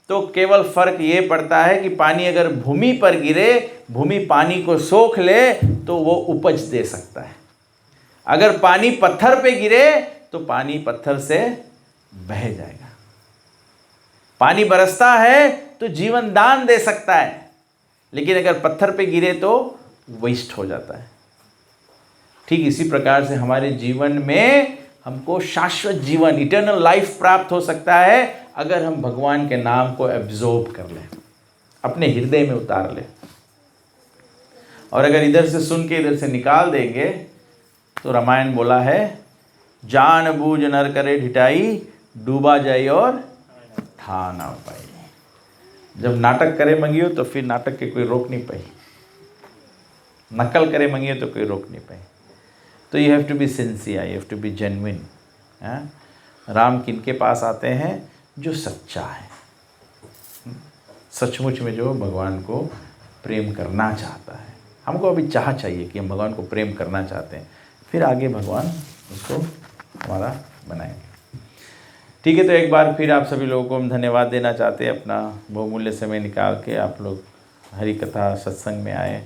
तो केवल फर्क ये पड़ता है कि पानी अगर भूमि पर गिरे, भूमि पानी को सोख ले तो वो उपज दे सकता है। अगर पानी पत्थर पे गिरे तो पानी पत्थर से बह जाएगा। पानी बरसता है तो जीवन दान दे सकता है, लेकिन अगर पत्थर पे गिरे तो वेस्ट हो जाता है। ठीक इसी प्रकार से हमारे जीवन में हमको शाश्वत जीवन, इटर्नल लाइफ प्राप्त हो सकता है अगर हम भगवान के नाम को एब्जॉर्ब कर लें, अपने हृदय में उतार लें। और अगर इधर से सुन के इधर से निकाल देंगे तो रामायण बोला है, जान बूझ नर करे ढिठाई, डूबा जाए और था ना पाई। जब नाटक करे मंगियो तो फिर नाटक के कोई रोक नहीं पाई, नकल करे मंगियो तो कोई रोक नहीं पाई। तो you have to be sincere, you have to be genuine. Ram किनके पास आते हैं? जो सच्चा है, सचमुच में जो भगवान को प्रेम करना चाहता है। हमको अभी चाह चाहिए कि हम भगवान को प्रेम करना चाहते हैं, फिर आगे भगवान उसको हमारा बनाएंगे। ठीक है, तो एक बार फिर आप सभी लोगों को हम धन्यवाद देना चाहते हैं। अपना बहुमूल्य समय निकाल के आप लोग हरि कथा सत्संग में आए,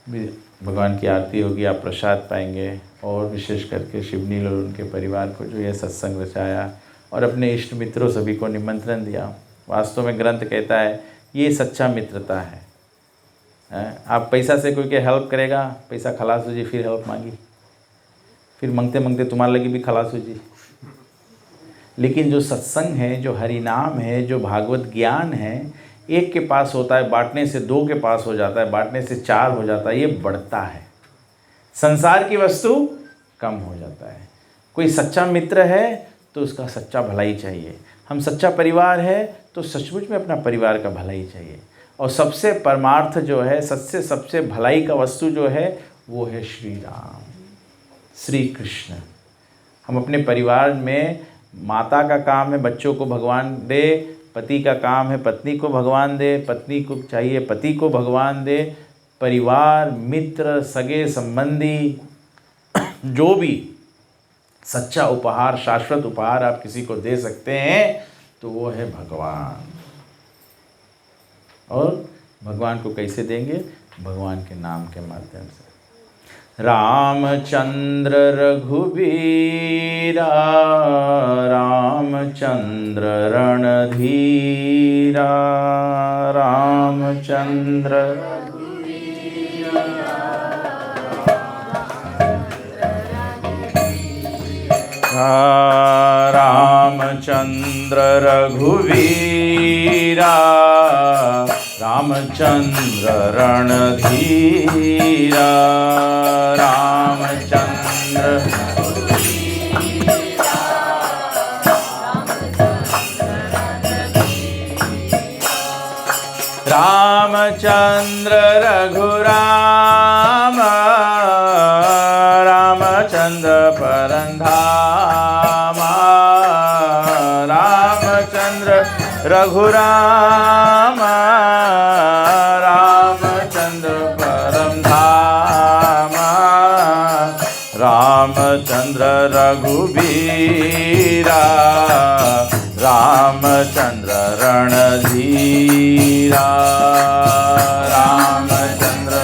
भगवान की आरती होगी, आप प्रसाद पाएंगे। और विशेष करके शिवनील और उनके परिवार को जो यह सत्संग रचाया और अपने इष्ट मित्रों सभी को निमंत्रण दिया। वास्तव में ग्रंथ कहता है ये सच्चा मित्रता है। आप पैसा से कोई के हेल्प करेगा, पैसा खलास हो जी, फिर हेल्प मांगी, फिर मांगते मांगते तुम्हारे लगी भी खलास हो जी। लेकिन जो सत्संग है, जो हरि नाम है, जो भागवत ज्ञान है, एक के पास होता है, बांटने से दो के पास हो जाता है, बांटने से चार हो जाता है, ये बढ़ता है। संसार की वस्तु कम हो जाता है। कोई सच्चा मित्र है तो उसका सच्चा भलाई चाहिए। हम सच्चा परिवार है तो सचमुच में अपना परिवार का भलाई चाहिए। और सबसे परमार्थ जो है, सबसे भलाई का वस्तु जो है वो है श्री राम, श्री कृष्ण। हम अपने परिवार में, माता का काम है बच्चों को भगवान दे, पति का काम है पत्नी को भगवान दे, पत्नी को चाहिए पति को भगवान दे। परिवार, मित्र, सगे संबंधी, जो भी सच्चा उपहार, शाश्वत उपहार आप किसी को दे सकते हैं तो वो है भगवान। और भगवान को कैसे देंगे? भगवान के नाम के माध्यम से। रामचंद्र रघुवीरा, रामचंद्र रणधीरा, रामचंद्र रामचंद्र रघुवीरा, रामचंद्र रणधीरा, रामचंद्र रामचंद्र रघुराम, रामचंद्र परंधामा, रामचंद्र रघुराम, रामचंद्र परमधामा, रामचंद्र रघुवीरा, रामचंद्र रणधीरा, रामचंद्र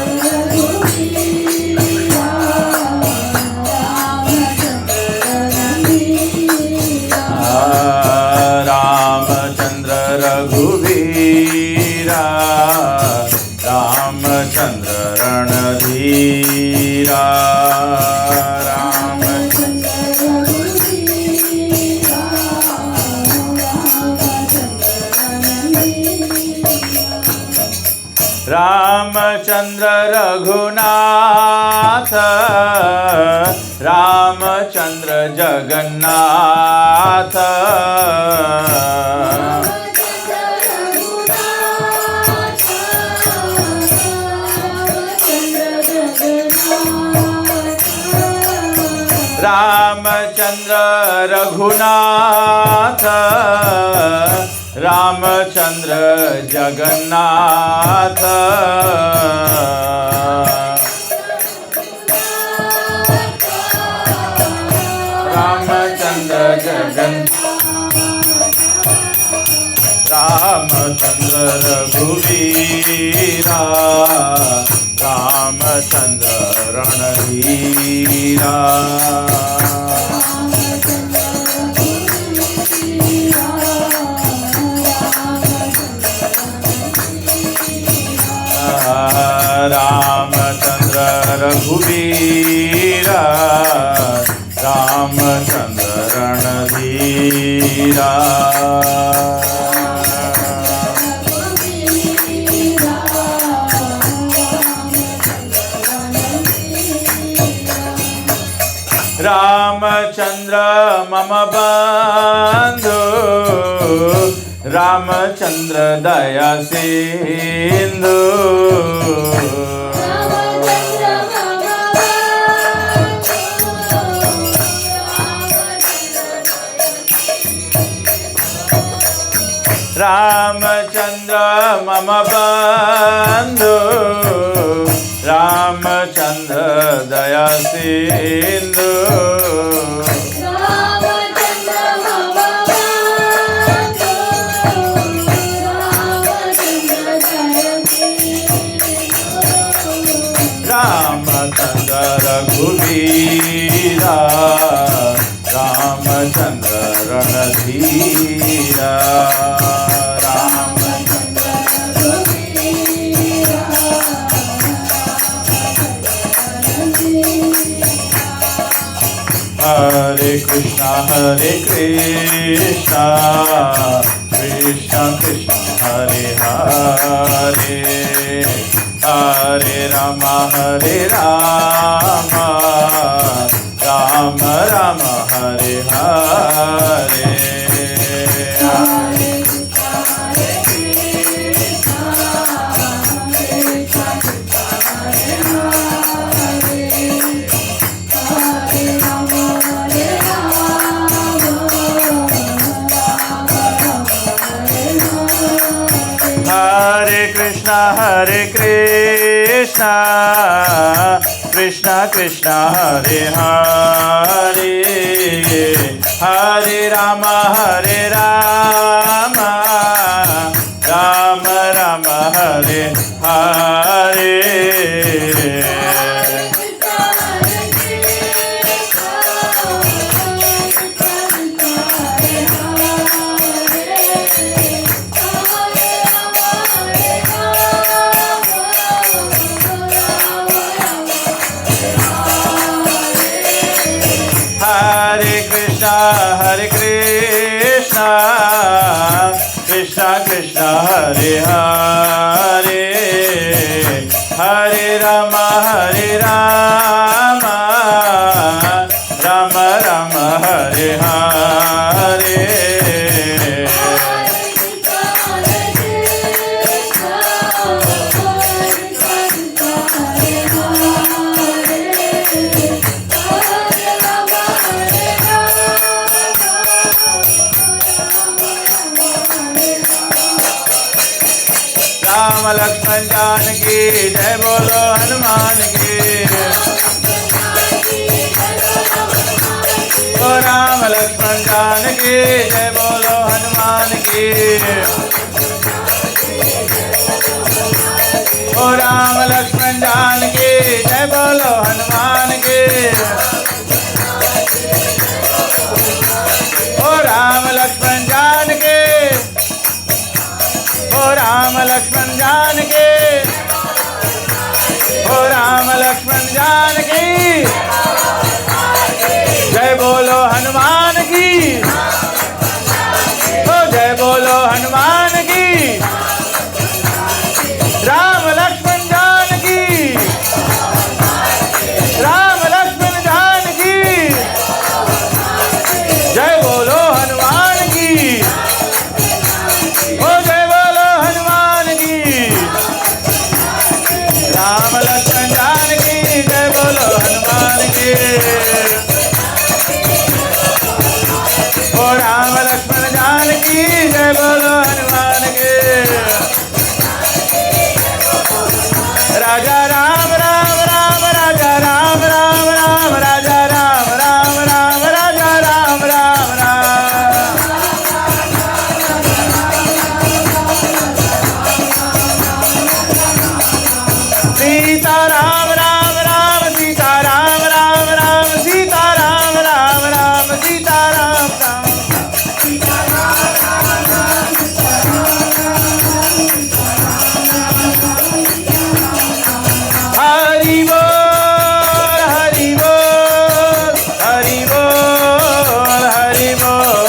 रामचंद्र रघुवीरा, रामचंद्र रणधीरा, रामचंद्र रघुनाथ, रामचंद्र जगन्नाथ, रामचंद्र रघुनाथ, रामचंद्र जगन्नाथ, रामचंद्र रामचंद्र रघुवीरा, रामचंद्र रणधीरा, रामचंद्र रघुवीरा, रामचंद्र रणधीरा, रामचंद्र मम बंधु, रामचंद्र दया सिंधु, रामचंद्र मम बंधु, रामचंद्र दया सिंधु, रामचंद्र रघुवीरा, रामचंद्र रणधीरा, हरे कृष्णा कृष्णा कृष्णा हरे हरे, हरे राम राम राम हरे हरे। हरे कृष्णा कृष्णा कृष्णा हरे हरे, हरे राम राम राम हरे हरे। हरे कृष्णा कृष्णा कृष्णा हरे हरे, हरे राम राम राम हरे हरे। राम लक्ष्मण जानकी जय बोलो हनुमान की, ओ राम लक्ष्मण जानकी जय बोलो हनुमान की, ओ राम लक्ष्मण जानकी जय बोलो हनुमान की, ओ राम लक्ष्मण जानकी, ओ राम लक्ष्मण जानकी, ओ राम लक्ष्मण जानकी जय बोलो हनुमान की, ओ जय बोलो हनुमान की, राम लक्ष्मण जानकी, राम लक्ष्मण जानकी जय बोलो हनुमान की, ओ जय बोलो हनुमान की, राम लक्ष्मण जानकी जय बोलो हनुमान की, ओ राम लक्ष्मण जानकी जय बोलो हनुमान की। राजा राम राम राम राजा राम राम राम राजा राम राम राम राजा राम राम राम। सीता राम राम राम सीता राम राम राम सीता राम राम राम सीता राम राम। हरि बोल हरि बोल हरि बोल हरि बोल।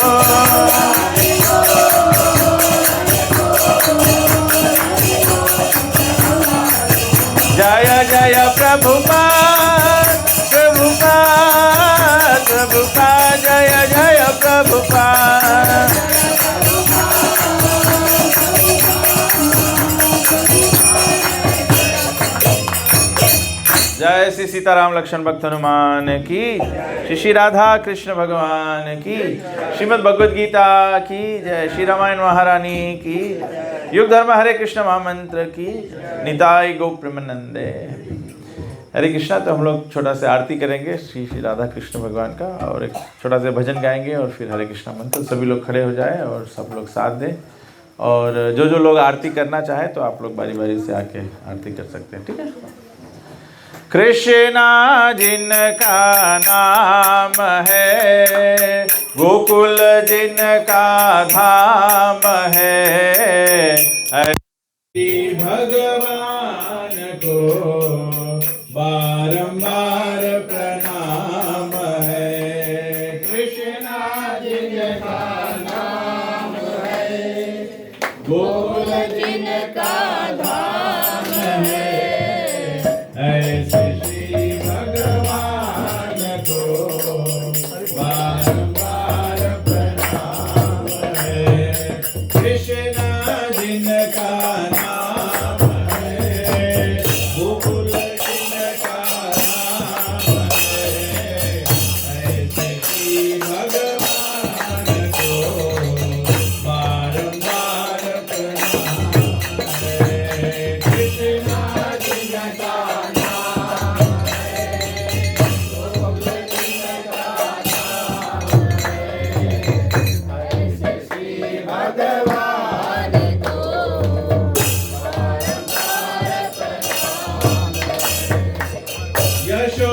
जय जय प्रभुपाद प्रभुपाद प्रभुपाद जय जय प्रभुपाद। जय श्री सीताराम लक्ष्मण भक्त हनुमान की, श्री श्री राधा कृष्ण भगवान की, श्रीमद् भगवद गीता की जय, श्री रामायण महारानी की, युग धर्म हरे कृष्ण महामंत्र की, निताई गो प्रेमानंदे। हरे कृष्णा। तो हम लोग छोटा सा आरती करेंगे श्री श्री राधा कृष्ण भगवान का, और एक छोटा सा भजन गाएंगे और फिर हरे कृष्णा मंत्र। सभी लोग खड़े हो जाए और सब लोग साथ दें, और जो जो लोग आरती करना चाहे तो आप लोग बारी बारी से आके आरती कर सकते हैं, ठीक है। कृष्णा जिनका नाम है, गोकुल जिनका धाम है, हरि भगवान को बारंबार प्रणाम है। कृष्णा जिनका नाम है, गोकुल जिनका धाम है,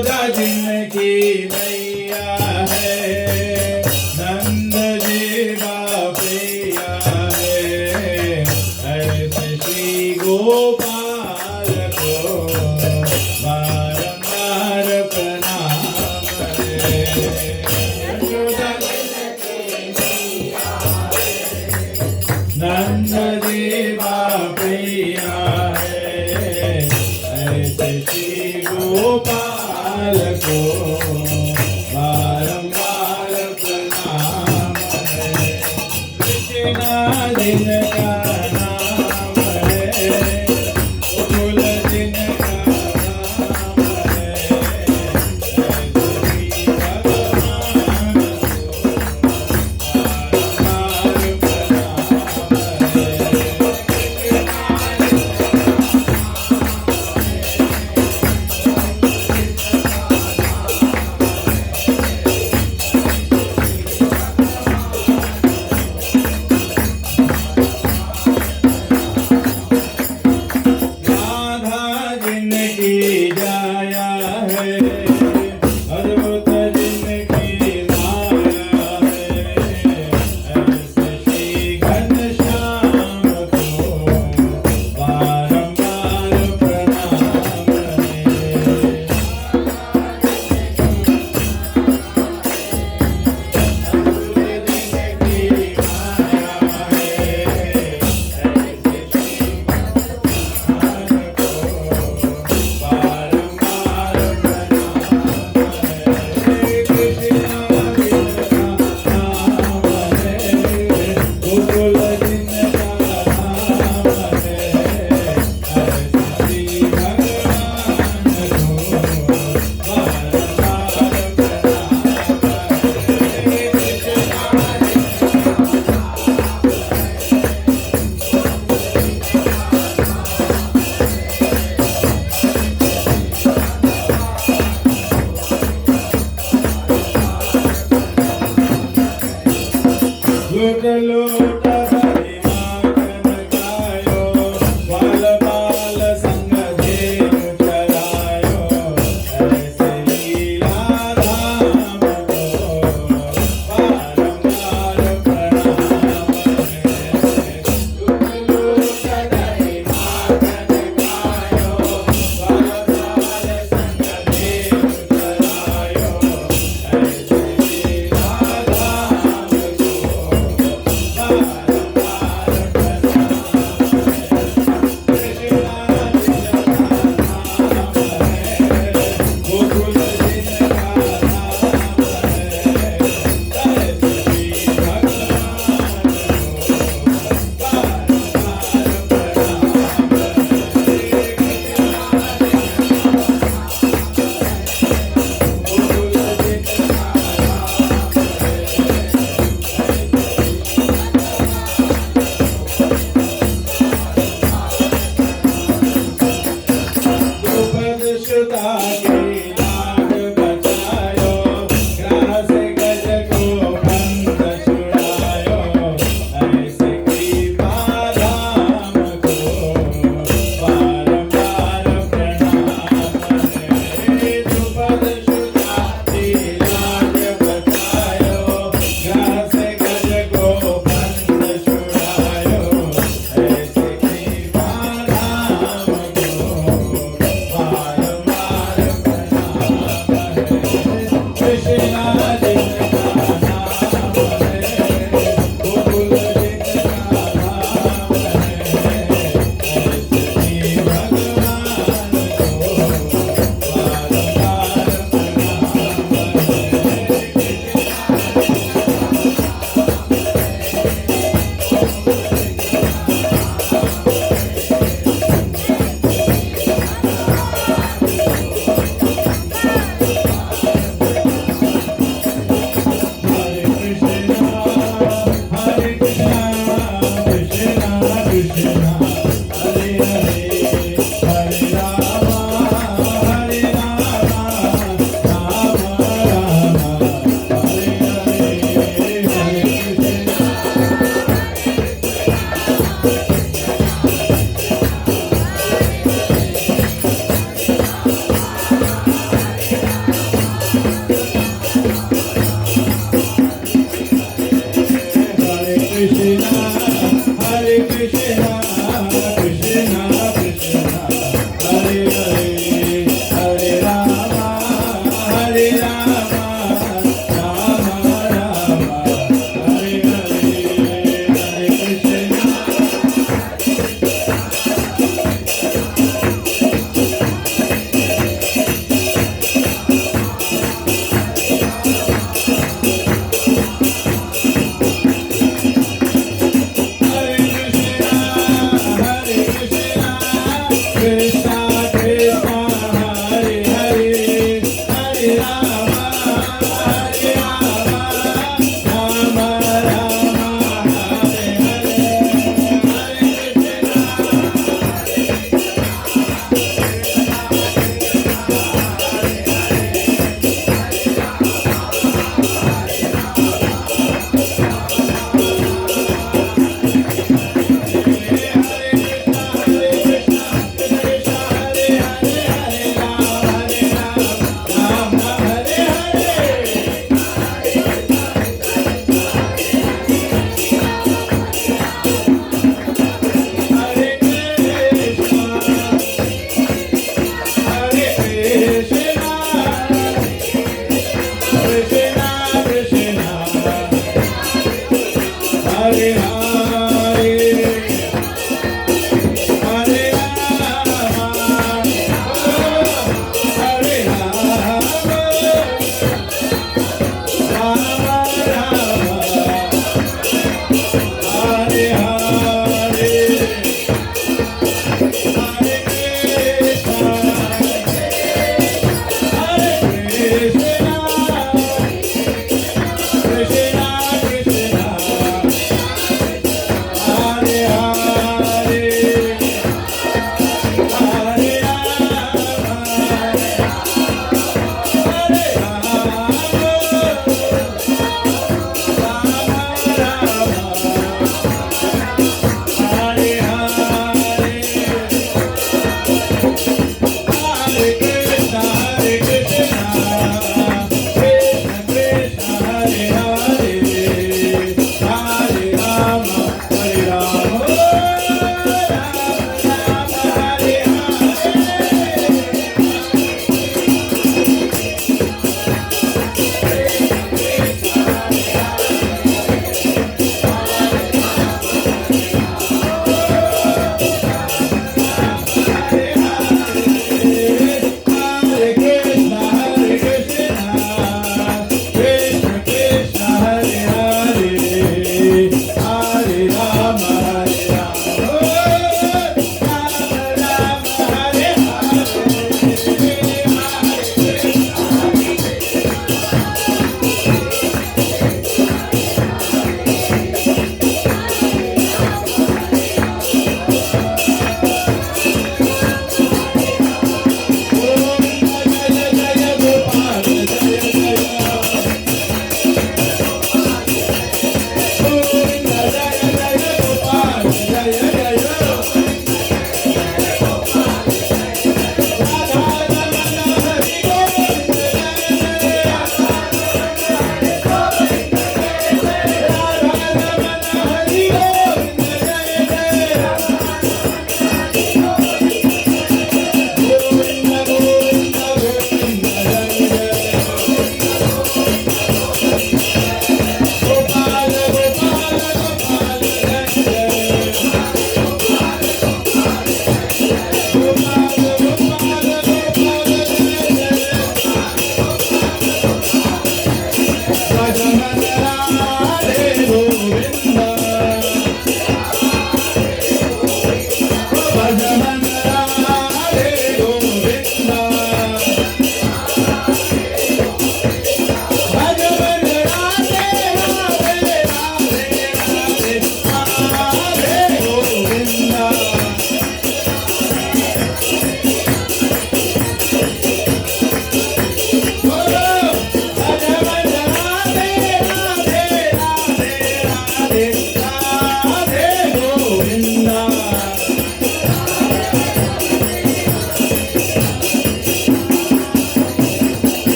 यशोदा जिनकी मैया है, नंद जी बापैया है, ऐसे श्री गोपाल को बारंबार प्रणाम है। यशोदा नंद जी बापैया है, ऐसे श्री गोपाल को बारंबार प्रणाम है। कृष्णा जिनका नाम है, गोकुल जिनका नाम है, ऐसे श्री भगवान को बारंबार प्रणाम है। राधा जिनकी जाया है, अद्भुत जिनकी माया है, ऐसे श्री घनश्याम को बारंबार प्रणाम है। लोट लोट हरि माखन खायो, बाल बाल संग धेनु चरायो, ऐसे लीला धाम को बारंबार प्रणाम है। लोट लोट हरि माखन खायो, बाल बाल संग धेनु चरायो, ऐसे लीला धाम को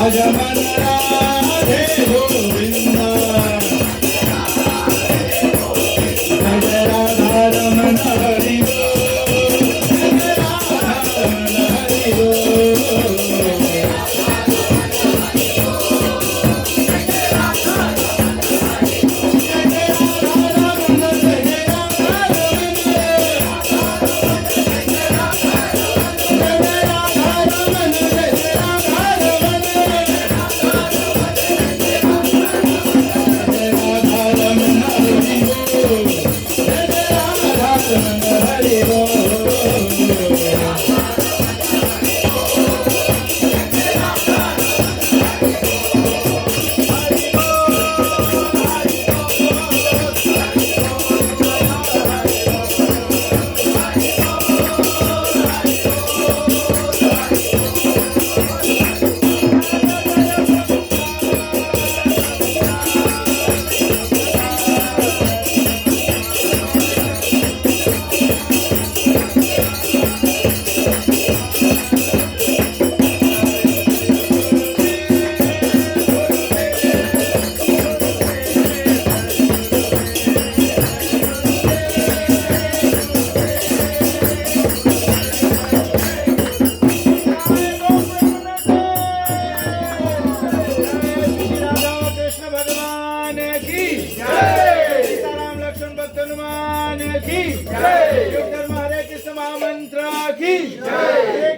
रमन राधे गोविंद जय राधा रमन हरि बोल जय राधा रमन हरि बोल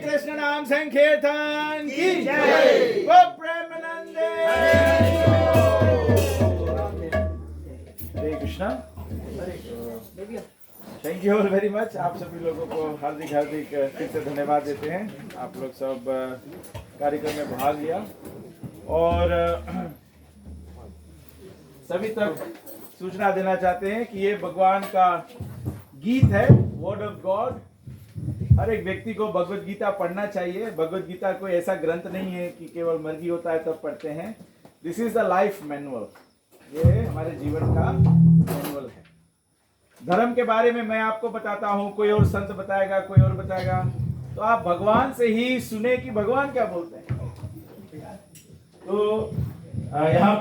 कृष्ण नाम संकीर्तन की जय। वो प्रेमानंदे हरे Krishna. Thank you all very much. आप सभी लोगों को हार्दिक हार्दिक फिर से धन्यवाद देते हैं। आप लोग सब कार्यक्रम में भाग लिया और सभी तक सूचना देना चाहते हैं कि ये भगवान का गीत है, वर्ड ऑफ गॉड। हर एक व्यक्ति को भगवत गीता पढ़ना चाहिए। भगवत गीता कोई ऐसा ग्रंथ नहीं है कि केवल मर्जी होता है तब पढ़ते हैं। This is the life manual. ये हमारे जीवन का मैनुअल है। धर्म के बारे में मैं आपको बताता हूँ, कोई और संत बताएगा, कोई और बताएगा, तो आप भगवान से ही सुने कि भगवान क्या बोलते हैं। तो यहाँ पर